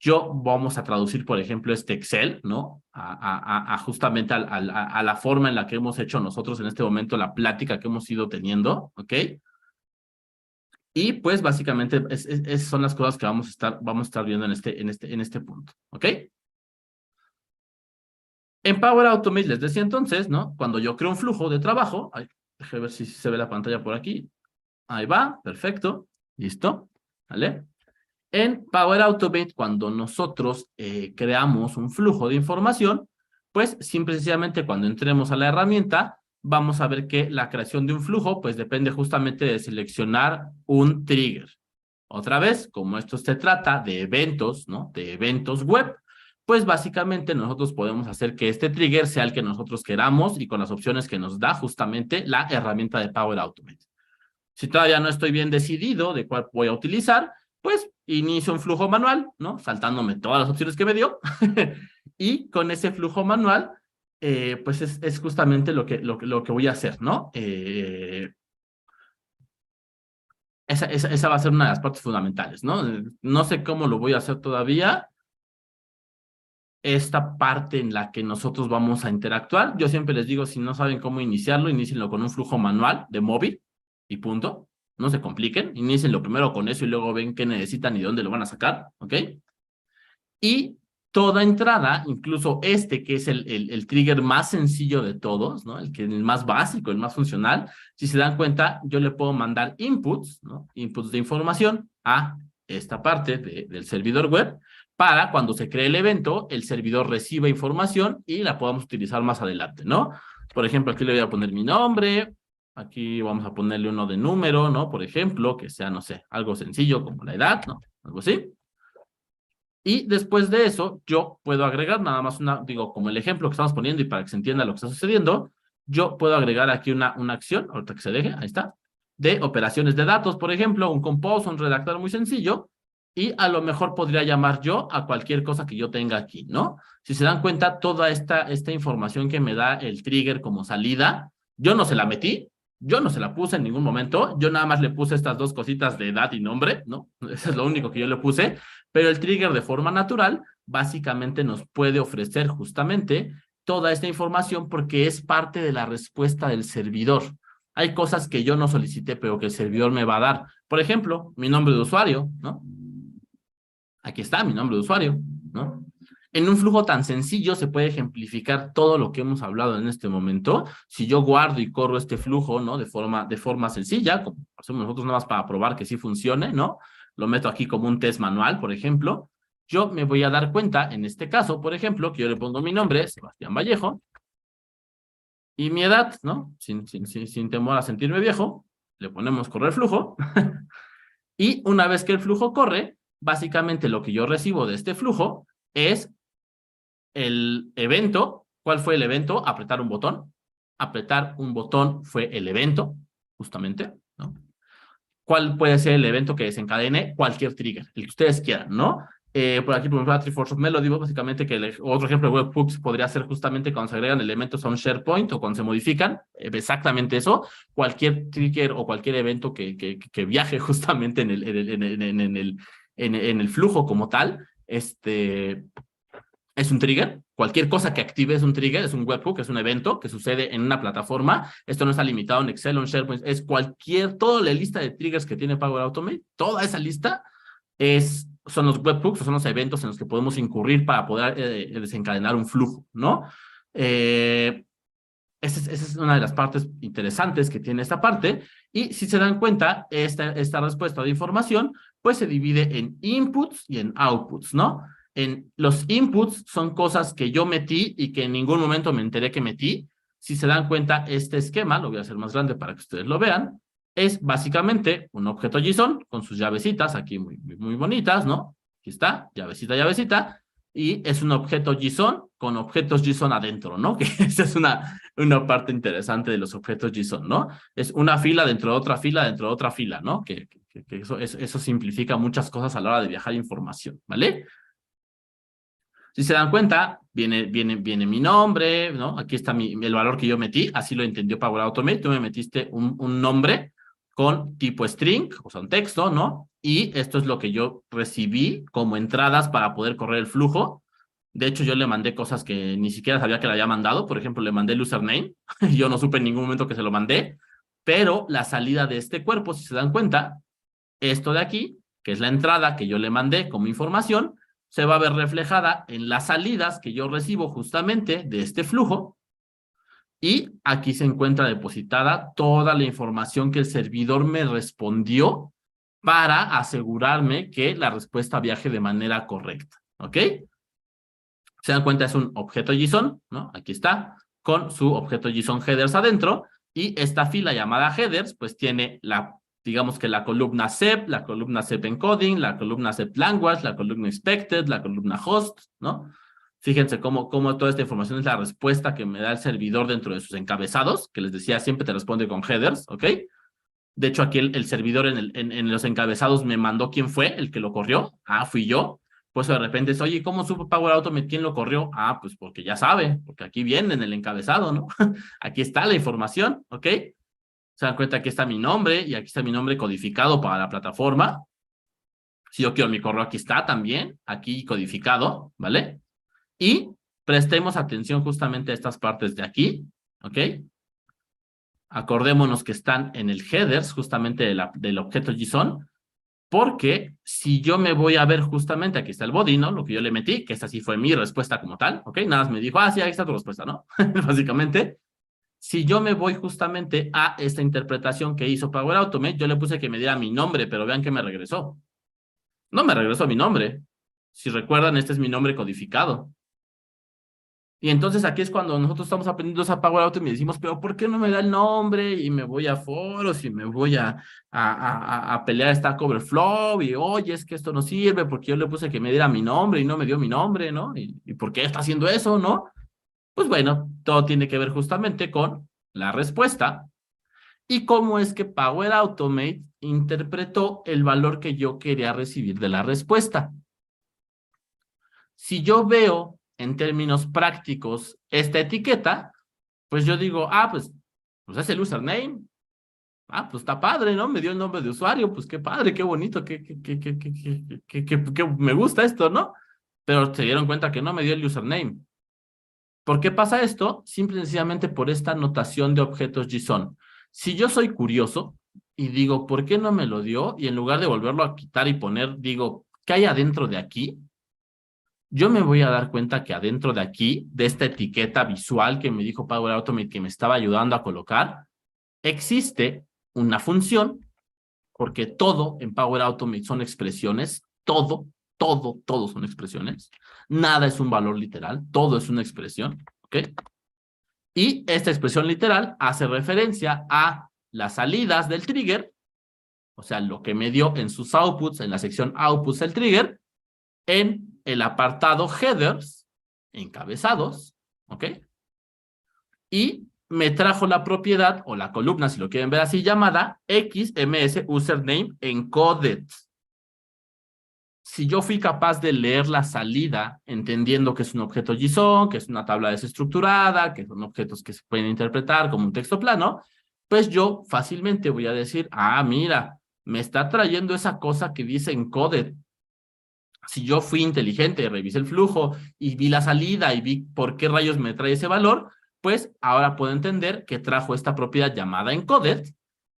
Vamos a traducir, por ejemplo, este Excel, ¿no? A justamente a la forma en la que hemos hecho nosotros en este momento la plática que hemos ido teniendo, ¿ok? Y pues básicamente son las cosas que vamos a estar viendo en este punto, ¿ok? En Power Automate les decía entonces, ¿no? Cuando yo creo un flujo de trabajo, déjame ver si se ve la pantalla por aquí. Ahí va, perfecto, listo, ¿vale? En Power Automate, cuando nosotros creamos un flujo de información, pues simple y sencillamente cuando entremos a la herramienta, vamos a ver que la creación de un flujo, pues depende justamente de seleccionar un trigger. Otra vez, como esto se trata de eventos, ¿no? De eventos web, pues básicamente nosotros podemos hacer que este trigger sea el que nosotros queramos y con las opciones que nos da justamente la herramienta de Power Automate. Si todavía no estoy bien decidido de cuál voy a utilizar, pues inicio un flujo manual, ¿no? Saltándome todas las opciones que me dio. Y con ese flujo manual, pues es justamente lo que voy a hacer, ¿no? Esa va a ser una de las partes fundamentales, ¿no? No sé cómo lo voy a hacer todavía. Esta parte en la que nosotros vamos a interactuar, yo siempre les digo, si no saben cómo iniciarlo, inícienlo con un flujo manual de móvil y punto. No se compliquen, inícienlo primero con eso y luego ven qué necesitan y dónde lo van a sacar, ¿ok? Y toda entrada, incluso este que es el trigger más sencillo de todos, ¿no? El más básico, el más funcional, si se dan cuenta, yo le puedo mandar inputs, ¿no? Inputs de información a esta parte del servidor web para cuando se cree el evento, el servidor reciba información y la podamos utilizar más adelante, ¿no? Por ejemplo, aquí le voy a poner mi nombre, aquí vamos a ponerle uno de número, ¿no? Por ejemplo, que sea, no sé, algo sencillo como la edad, ¿no? Algo así. Y después de eso, yo puedo agregar nada más digo, como el ejemplo que estamos poniendo y para que se entienda lo que está sucediendo, yo puedo agregar aquí una acción, ahorita que se deje, ahí está, de operaciones de datos, por ejemplo, un compose, un redactar muy sencillo, y a lo mejor podría llamar yo a cualquier cosa que yo tenga aquí, ¿no? Si se dan cuenta, toda esta información que me da el trigger como salida, yo no se la metí, yo no se la puse en ningún momento, yo nada más le puse estas dos cositas de edad y nombre, ¿no? Eso es lo único que yo le puse, pero el trigger de forma natural básicamente nos puede ofrecer justamente toda esta información porque es parte de la respuesta del servidor. Hay cosas que yo no solicité, pero que el servidor me va a dar. Por ejemplo, mi nombre de usuario, ¿no? Aquí está mi nombre de usuario, ¿no? En un flujo tan sencillo se puede ejemplificar todo lo que hemos hablado en este momento. Si yo guardo y corro este flujo, ¿no? De forma sencilla, como hacemos nosotros nada más para probar que sí funcione, ¿no? Lo meto aquí como un test manual, por ejemplo. Yo me voy a dar cuenta, en este caso, por ejemplo, que yo le pongo mi nombre, Sebastián Vallejo, y mi edad, ¿no? Sin temor a sentirme viejo, le ponemos correr flujo. Y una vez que el flujo corre, básicamente lo que yo recibo de este flujo es el evento. ¿Cuál fue el evento? Apretar un botón. Apretar un botón fue el evento, justamente, ¿no? ¿Cuál puede ser el evento que desencadene? Cualquier trigger, el que ustedes quieran, ¿no? Por aquí, por ejemplo, Triforce of Melody, básicamente que otro ejemplo de webhooks podría ser justamente cuando se agregan elementos a un SharePoint o cuando se modifican, exactamente eso. Cualquier trigger o cualquier evento que viaje justamente en el flujo como tal, es un trigger. Cualquier cosa que active es un trigger, es un webhook, es un evento que sucede en una plataforma. Esto no está limitado en Excel o en SharePoint, es toda la lista de triggers que tiene Power Automate, toda esa lista son los webhooks, son los eventos en los que podemos incurrir para poder desencadenar un flujo, ¿no? Esa es una de las partes interesantes que tiene esta parte. Y si se dan cuenta, esta respuesta de información, pues se divide en inputs y en outputs, ¿no? En los inputs son cosas que yo metí y que en ningún momento me enteré que metí. Si se dan cuenta, este esquema, lo voy a hacer más grande para que ustedes lo vean, es básicamente un objeto JSON con sus llavecitas aquí muy bonitas, ¿no? Aquí está, llavecita, llavecita. Y es un objeto JSON con objetos JSON adentro, ¿no? Que esa es una parte interesante de los objetos JSON, ¿no? Es una fila dentro de otra fila dentro de otra fila, ¿no? Que eso simplifica muchas cosas a la hora de viajar información, ¿vale? Si se dan cuenta, viene mi nombre, ¿no? Aquí está el valor que yo metí, así lo entendió Power Automate. Tú me metiste un nombre con tipo string, o sea, un texto, ¿no? Y esto es lo que yo recibí como entradas para poder correr el flujo. De hecho, yo le mandé cosas que ni siquiera sabía que le había mandado. Por ejemplo, le mandé el username. Yo no supe en ningún momento que se lo mandé. Pero la salida de este cuerpo, si se dan cuenta, esto de aquí, que es la entrada que yo le mandé como información, se va a ver reflejada en las salidas que yo recibo justamente de este flujo. Y aquí se encuentra depositada toda la información que el servidor me respondió para asegurarme que la respuesta viaje de manera correcta. ¿Ok? Se dan cuenta, es un objeto JSON, ¿no? Aquí está, con su objeto JSON headers adentro, y esta fila llamada headers, pues tiene digamos que la columna SEP, la columna SEP encoding, la columna SEP language, la columna expected, la columna host, ¿no? Fíjense cómo toda esta información es la respuesta que me da el servidor dentro de sus encabezados, que les decía, siempre te responde con headers, ¿ok? De hecho, aquí el servidor en los encabezados me mandó quién fue el que lo corrió. Ah, fui yo. Pues de repente es, oye, ¿cómo supo Power Automate quién lo corrió? Ah, pues porque ya sabe, porque aquí viene en el encabezado, ¿no? Aquí está la información, ¿ok? Se dan cuenta que está mi nombre y aquí está mi nombre codificado para la plataforma. Si yo quiero mi correo, aquí está también, aquí codificado, ¿vale? Y prestemos atención justamente a estas partes de aquí, ¿ok? Acordémonos que están en el headers justamente del objeto JSON, porque si yo me voy a ver justamente, aquí está el body, ¿no? Lo que yo le metí, que esta sí fue mi respuesta como tal, ¿ok? Nada más me dijo, sí, ahí está tu respuesta, ¿no? Básicamente, si yo me voy justamente a esta interpretación que hizo Power Automate, yo le puse que me diera mi nombre, pero vean que me regresó. No me regresó mi nombre. Si recuerdan, este es mi nombre codificado. Y entonces aquí es cuando nosotros estamos aprendiendo esa Power Automate y decimos, pero ¿por qué no me da el nombre? Y me voy a foros y me voy a pelear Stack Overflow y oye, es que esto no sirve porque yo le puse que me diera mi nombre y no me dio mi nombre, ¿no? ¿Y por qué está haciendo eso, no? Pues bueno, todo tiene que ver justamente con la respuesta y cómo es que Power Automate interpretó el valor que yo quería recibir de la respuesta. Si yo veo en términos prácticos esta etiqueta, pues yo digo, pues es el username. Pues está padre, ¿no? Me dio el nombre de usuario, pues qué padre, qué bonito, que me gusta esto, ¿no? Pero se dieron cuenta que no me dio el username. ¿Por qué pasa esto? Simple y sencillamente por esta notación de objetos JSON. Si yo soy curioso y digo, ¿por qué no me lo dio? Y en lugar de volverlo a quitar y poner, digo, ¿qué hay adentro de aquí? Yo me voy a dar cuenta que adentro de aquí, de esta etiqueta visual que me dijo Power Automate que me estaba ayudando a colocar, existe una función, porque todo en Power Automate son expresiones, todo son expresiones, nada es un valor literal, todo es una expresión, ¿ok? Y esta expresión literal hace referencia a las salidas del trigger, o sea, lo que me dio en sus outputs, en la sección outputs del trigger, en el apartado headers, encabezados, ¿ok? Y me trajo la propiedad, o la columna, si lo quieren ver así, llamada XMS Username Encoded. Si yo fui capaz de leer la salida, entendiendo que es un objeto JSON, que es una tabla desestructurada, que son objetos que se pueden interpretar como un texto plano, pues yo fácilmente voy a decir, mira, me está trayendo esa cosa que dice encoded. Si yo fui inteligente, revisé el flujo y vi la salida y vi por qué rayos me trae ese valor, pues ahora puedo entender que trajo esta propiedad llamada encoded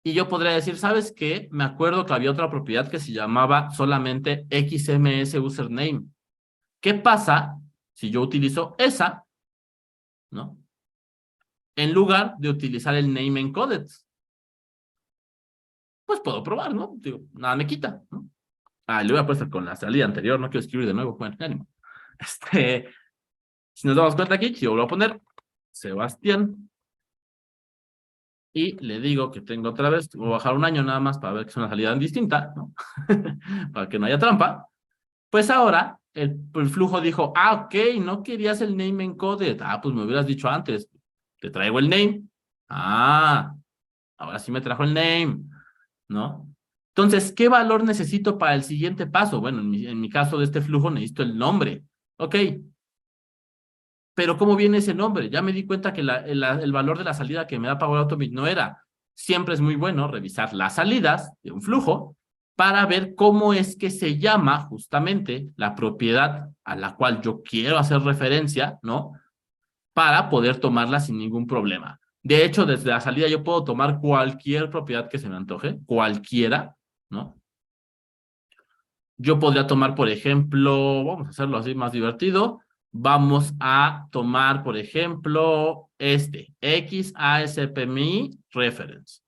y yo podría decir, ¿sabes qué? Me acuerdo que había otra propiedad que se llamaba solamente XMS username. ¿Qué pasa si yo utilizo esa, ¿no? En lugar de utilizar el name encoded? Pues puedo probar, ¿no? Digo, nada me quita, ¿no? Le voy a puesto con la salida anterior, no quiero escribir de nuevo, bueno, ánimo. Si nos damos cuenta aquí, yo voy a poner Sebastián y le digo que tengo otra vez, voy a bajar un año nada más para ver que es una salida distinta, ¿no? Para que no haya trampa. Pues ahora el flujo dijo, ok, no querías el name encoded. Pues me hubieras dicho antes, te traigo el name. Ahora sí me trajo el name, ¿no? Entonces, ¿qué valor necesito para el siguiente paso? Bueno, en mi caso de este flujo necesito el nombre. Ok, Pero ¿cómo viene ese nombre? Ya me di cuenta que el valor de la salida que me da Power Automate no era. Siempre es muy bueno revisar las salidas de un flujo para ver cómo es que se llama justamente la propiedad a la cual yo quiero hacer referencia, ¿no? Para poder tomarla sin ningún problema. De hecho, desde la salida yo puedo tomar cualquier propiedad que se me antoje, cualquiera, ¿no? Yo podría tomar, por ejemplo, vamos a hacerlo así más divertido, vamos a tomar, por ejemplo, XASPMI reference,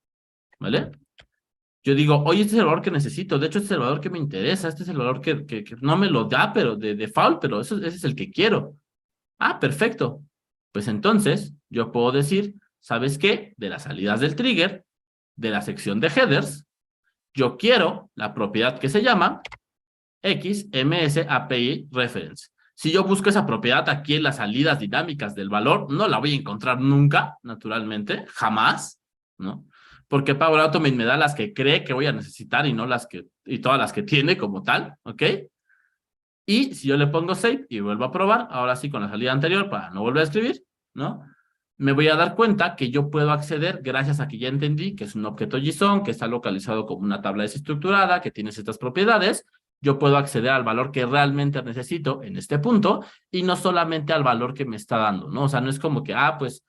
¿vale? Yo digo, oye, este es el valor que necesito, de hecho, este es el valor que me interesa, este es el valor que no me lo da, pero de default, pero ese es el que quiero. Ah, perfecto. Pues entonces, yo puedo decir, ¿sabes qué? De las salidas del trigger, de la sección de headers, yo quiero la propiedad que se llama XMS API Reference. Si yo busco esa propiedad aquí en las salidas dinámicas del valor, no la voy a encontrar nunca, naturalmente, jamás, ¿no? Porque Power Automate me da las que cree que voy a necesitar y no las que, y todas las que tiene como tal, ¿ok? Y si yo le pongo save y vuelvo a probar, ahora sí con la salida anterior para no volver a escribir, ¿no? Me voy a dar cuenta que yo puedo acceder, gracias a que ya entendí que es un objeto JSON, que está localizado como una tabla desestructurada, que tiene ciertas propiedades, yo puedo acceder al valor que realmente necesito en este punto y no solamente al valor que me está dando, ¿no? O sea, no es como que, pues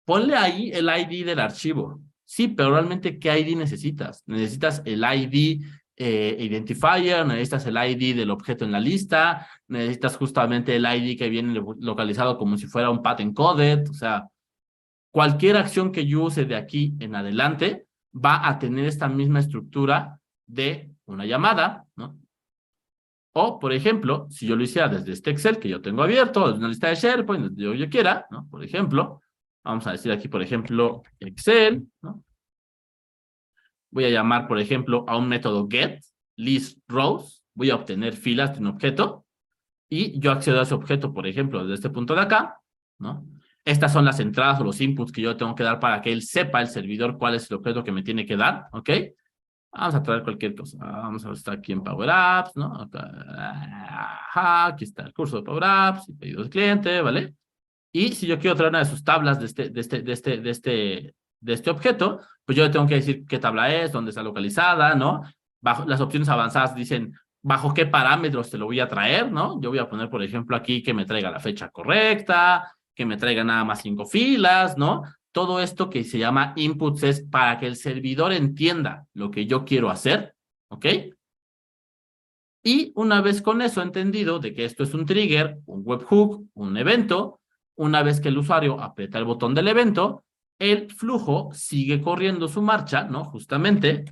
ponle ahí el ID del archivo. Sí, pero realmente, ¿qué ID necesitas? Necesitas el ID identifier, necesitas el ID del objeto en la lista, necesitas justamente el ID que viene localizado como si fuera un path encoded, o sea, cualquier acción que yo use de aquí en adelante va a tener esta misma estructura de una llamada, ¿no? O, por ejemplo, si yo lo hiciera desde este Excel que yo tengo abierto, desde una lista de SharePoint, donde yo quiera, ¿no? Por ejemplo, vamos a decir aquí, por ejemplo, Excel, ¿no? Voy a llamar, por ejemplo, a un método get, list rows, voy a obtener filas de un objeto, y yo accedo a ese objeto, por ejemplo, desde este punto de acá, ¿no? Estas son las entradas o los inputs que yo tengo que dar para que él sepa, el servidor, cuál es el objeto que me tiene que dar, ¿ok? Vamos a traer cualquier cosa. Vamos a estar aquí en Power Apps, ¿no? Ajá, aquí está el curso de Power Apps, y pedidos del cliente, ¿vale? Y si yo quiero traer una de sus tablas de este objeto, pues yo le tengo que decir qué tabla es, dónde está localizada, ¿no? Bajo, las opciones avanzadas dicen bajo qué parámetros te lo voy a traer, ¿no? Yo voy a poner, por ejemplo, aquí que me traiga la fecha correcta, que me traiga nada más 5 filas, ¿no? Todo esto que se llama inputs es para que el servidor entienda lo que yo quiero hacer, ¿ok? Y una vez con eso entendido de que esto es un trigger, un webhook, un evento, una vez que el usuario aprieta el botón del evento, el flujo sigue corriendo su marcha, ¿no? Justamente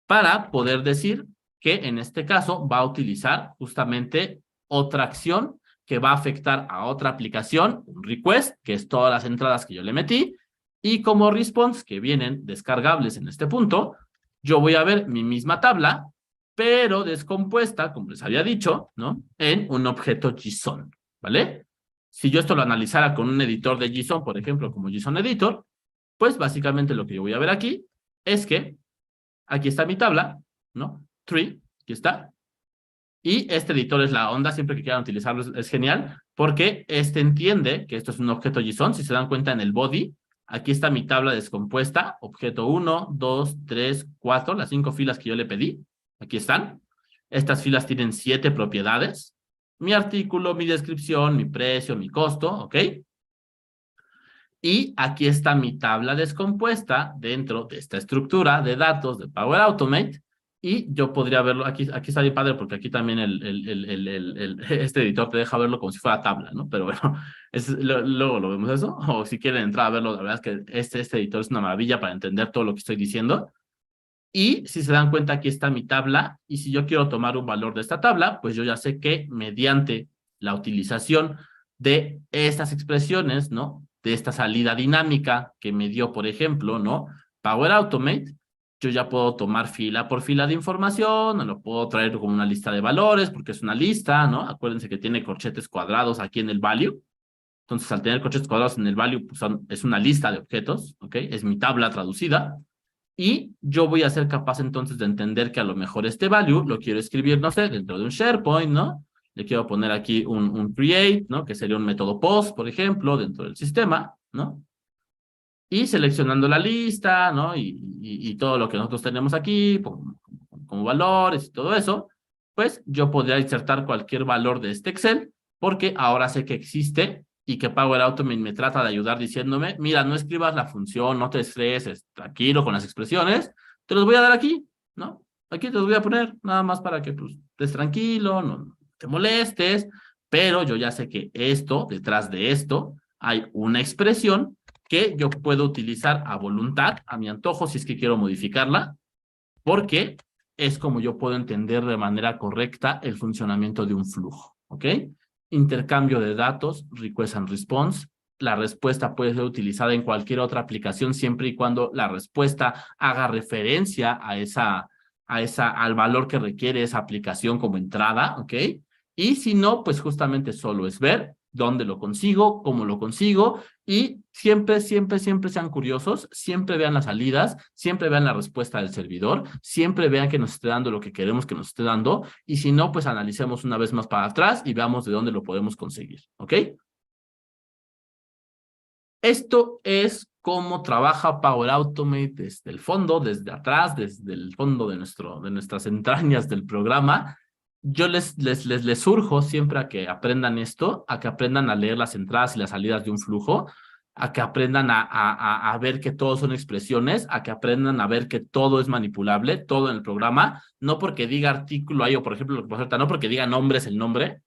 para poder decir que en este caso va a utilizar justamente otra acción que va a afectar a otra aplicación, un request, que es todas las entradas que yo le metí, y como response, que vienen descargables en este punto, yo voy a ver mi misma tabla, pero descompuesta, como les había dicho, ¿no? En un objeto JSON, ¿vale? Si yo esto lo analizara con un editor de JSON, por ejemplo, como JSON Editor, pues básicamente lo que yo voy a ver aquí es que aquí está mi tabla, ¿no? Tree, aquí está. Y este editor es la onda, siempre que quieran utilizarlo es genial, porque este entiende que esto es un objeto JSON, si se dan cuenta en el body, aquí está mi tabla descompuesta, objeto 1, 2, 3, 4, las 5 filas que yo le pedí, aquí están. Estas filas tienen 7 propiedades, mi artículo, mi descripción, mi precio, mi costo, ¿ok? Y aquí está mi tabla descompuesta dentro de esta estructura de datos de Power Automate. Y yo podría verlo, aquí está bien padre porque aquí también este editor te deja verlo como si fuera tabla, ¿no? Pero bueno, luego lo vemos eso. O si quieren entrar a verlo, la verdad es que este editor es una maravilla para entender todo lo que estoy diciendo. Y si se dan cuenta, aquí está mi tabla. Y si yo quiero tomar un valor de esta tabla, pues yo ya sé que mediante la utilización de estas expresiones, ¿no? De esta salida dinámica que me dio, por ejemplo, ¿no? Power Automate, yo ya puedo tomar fila por fila de información, o lo puedo traer como una lista de valores, porque es una lista, ¿no? Acuérdense que tiene corchetes cuadrados aquí en el value. Entonces, al tener corchetes cuadrados en el value, pues es una lista de objetos, ¿ok? Es mi tabla traducida. Y yo voy a ser capaz entonces de entender que a lo mejor este value lo quiero escribir, no sé, dentro de un SharePoint, ¿no? Le quiero poner aquí un create, ¿no? Que sería un método post, por ejemplo, dentro del sistema, ¿no? Y seleccionando la lista, ¿no? Y todo lo que nosotros tenemos aquí, como valores y todo eso, pues yo podría insertar cualquier valor de este Excel, porque ahora sé que existe y que Power Automate me trata de ayudar diciéndome, mira, no escribas la función, no te estreses, tranquilo con las expresiones, te los voy a dar aquí, ¿no? Aquí te los voy a poner, nada más para que pues estés tranquilo, no te molestes, pero yo ya sé que esto, detrás de esto, hay una expresión que yo puedo utilizar a voluntad, a mi antojo, si es que quiero modificarla, porque es como yo puedo entender de manera correcta el funcionamiento de un flujo, ¿ok? Intercambio de datos, request and response. La respuesta puede ser utilizada en cualquier otra aplicación siempre y cuando la respuesta haga referencia al valor que requiere esa aplicación como entrada, ¿ok? Y si no, pues justamente solo es ver dónde lo consigo, cómo lo consigo, y siempre, siempre, siempre sean curiosos, siempre vean las salidas, siempre vean la respuesta del servidor, siempre vean que nos esté dando lo que queremos que nos esté dando, y si no, pues analicemos una vez más para atrás y veamos de dónde lo podemos conseguir, ¿ok? Esto es cómo trabaja Power Automate desde el fondo, desde atrás, desde el fondo de nuestras entrañas del programa. Yo les surjo siempre a que aprendan esto, a que aprendan a leer las entradas y las salidas de un flujo, a que aprendan a ver que todo son expresiones, a que aprendan a ver que todo es manipulable, todo en el programa, no porque diga artículo ahí, o por ejemplo, lo que pasa ahorita, no porque diga nombre es el nombre,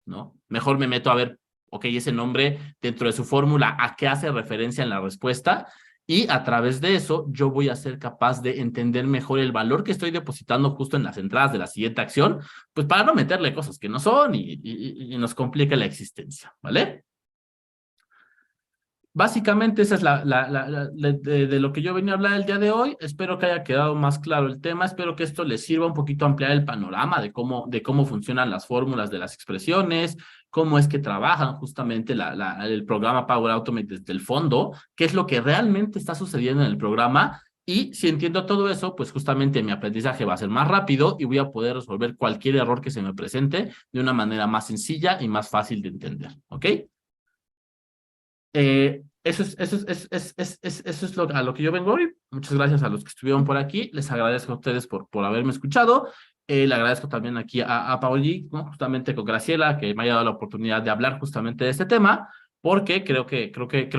¿no? Mejor me meto a ver, ok, ese nombre dentro de su fórmula, ¿a qué hace referencia en la respuesta? Y a través de eso yo voy a ser capaz de entender mejor el valor que estoy depositando justo en las entradas de la siguiente acción, pues para no meterle cosas que no son y nos complica la existencia, ¿vale? Básicamente esa es de lo que yo venía a hablar el día de hoy. Espero que haya quedado más claro el tema. Espero que esto les sirva un poquito a ampliar el panorama de cómo funcionan las fórmulas de las expresiones, cómo es que trabajan justamente el programa Power Automate desde el fondo, qué es lo que realmente está sucediendo en el programa. Y si entiendo todo eso, pues justamente mi aprendizaje va a ser más rápido y voy a poder resolver cualquier error que se me presente de una manera más sencilla y más fácil de entender. ¿Ok? Eso es a lo que yo vengo hoy. Muchas gracias a los que estuvieron por aquí. Les agradezco a ustedes por haberme escuchado. Le agradezco también aquí a Paoli, ¿no? Justamente con Graciela, que me haya dado la oportunidad de hablar justamente de este tema, porque creo que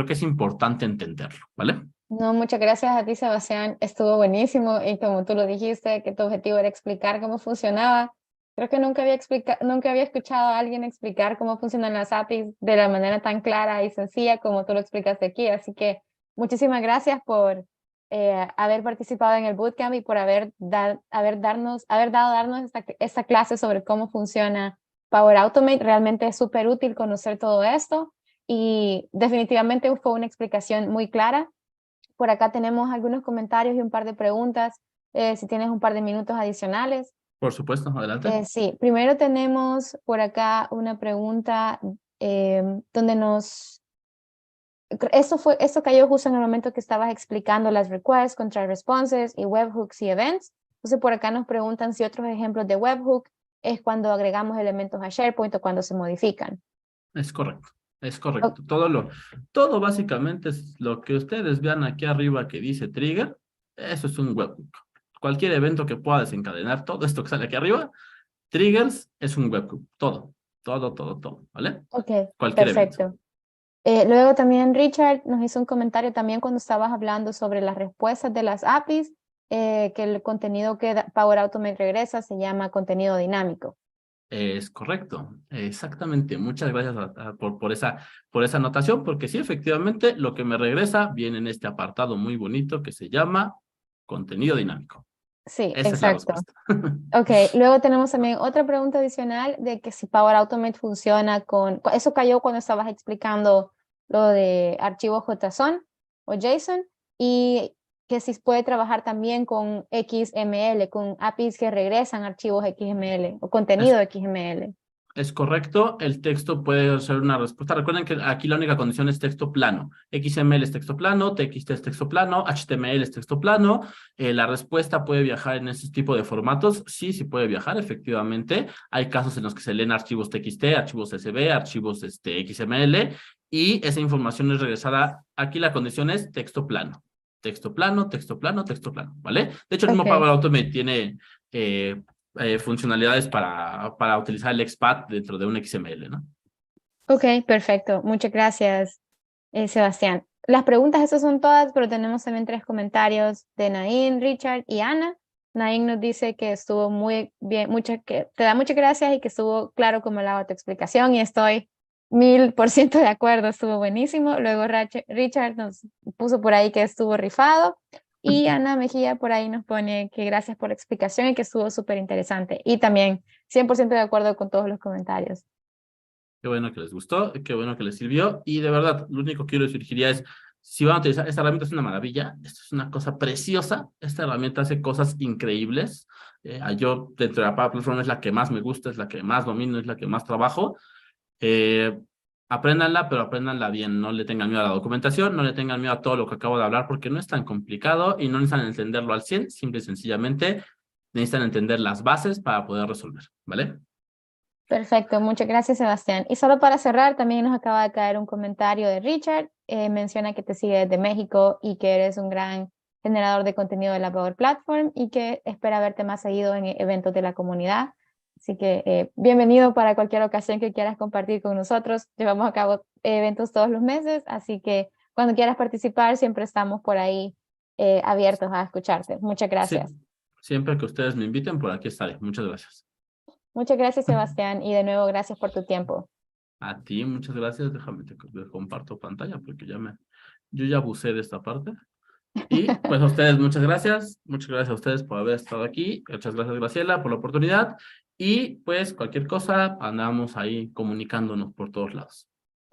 es importante entenderlo, ¿vale? No, muchas gracias a ti, Sebastián. Estuvo buenísimo y como tú lo dijiste, que tu objetivo era explicar cómo funcionaba. Creo que nunca había escuchado a alguien explicar cómo funcionan las APIs de la manera tan clara y sencilla como tú lo explicaste aquí. Así que muchísimas gracias por haber participado en el bootcamp y por haber dado darnos esta clase sobre cómo funciona Power Automate. Realmente es súper útil conocer todo esto y definitivamente fue una explicación muy clara. Por acá tenemos algunos comentarios y un par de preguntas, si tienes un par de minutos adicionales. Por supuesto, adelante. Sí, primero tenemos por acá una pregunta donde esto cayó justo en el momento que estabas explicando las requests, contra responses y webhooks y events. Entonces por acá nos preguntan si otros ejemplos de webhook es cuando agregamos elementos a SharePoint o cuando se modifican. Es correcto. Es O- correcto. Todo básicamente es lo que ustedes vean aquí arriba que dice trigger. Eso es un webhook. Cualquier evento que pueda desencadenar todo esto que sale aquí arriba, triggers es un webhook. Todo, ¿vale? ok, Cualquier evento. perfecto. Luego también Richard nos hizo un comentario también cuando estabas hablando sobre las respuestas de las APIs, que el contenido que Power Automate regresa se llama contenido dinámico. Es correcto, exactamente. Muchas gracias por esa anotación, porque sí, efectivamente, lo que me regresa viene en este apartado muy bonito que se llama contenido dinámico. Sí, Esa es la exacto. respuesta. Ok, luego tenemos también otra pregunta adicional de que si Power Automate funciona eso cayó cuando estabas explicando lo de archivos JSON o JSON, y que si puede trabajar también con XML, con APIs que regresan archivos XML o Es contenido XML. Es correcto, el texto puede ser una respuesta. Recuerden que aquí la única condición es texto plano. XML es texto plano, TXT es texto plano, HTML es texto plano. La respuesta puede viajar en ese tipo de formatos. Sí, sí puede viajar, efectivamente. Hay casos en los que se leen archivos TXT, archivos CSV, archivos XML, y esa información es regresada. Aquí la condición es texto plano. Texto plano, texto plano, texto plano, ¿vale? De hecho, el mismo Ok. Power Automate tiene funcionalidades para utilizar el XPath dentro de un XML, ¿no? Ok, perfecto. Muchas gracias, Sebastián. Las preguntas, esas son todas, pero tenemos también 3 comentarios de Nain, Richard y Ana. Nain nos dice que estuvo muy bien, que te da muchas gracias y que estuvo claro como la tu explicación, y estoy 1000% de acuerdo, estuvo buenísimo. Luego Richard nos puso por ahí que estuvo rifado, y Ana Mejía por ahí nos pone que gracias por la explicación y que estuvo súper interesante. Y también 100% de acuerdo con todos los comentarios. Qué bueno que les gustó, qué bueno que les sirvió. Y de verdad, lo único que yo les sugeriría es, si van a utilizar, esta herramienta es una maravilla, esto es una cosa preciosa, esta herramienta hace cosas increíbles. Yo, dentro de la Power Platform, es la que más me gusta, es la que más domino, es la que más trabajo. Eh, Apréndanla, pero apréndanla bien, no le tengan miedo a la documentación, no le tengan miedo a todo lo que acabo de hablar, porque no es tan complicado y no necesitan entenderlo al 100, simple y sencillamente necesitan entender las bases para poder resolver, ¿vale? Perfecto, muchas gracias, Sebastián. Y solo para cerrar, también nos acaba de caer un comentario de Richard. Menciona que te sigue desde México y que eres un gran generador de contenido de la Power Platform y que espera verte más seguido en eventos de la comunidad. Así que bienvenido para cualquier ocasión que quieras compartir con nosotros. Llevamos a cabo eventos todos los meses, así que cuando quieras participar, siempre estamos por ahí abiertos a escucharte. Muchas Sí, gracias. siempre que ustedes me inviten, por aquí estaré. Muchas gracias. Muchas gracias, Sebastián, y de nuevo gracias por tu tiempo. A ti, muchas gracias. Déjame te comparto pantalla porque yo ya abusé de esta parte. Y pues a ustedes, muchas gracias. Muchas gracias a ustedes por haber estado aquí. Muchas gracias, Graciela, por la oportunidad. Y pues cualquier cosa, andamos ahí comunicándonos por todos lados.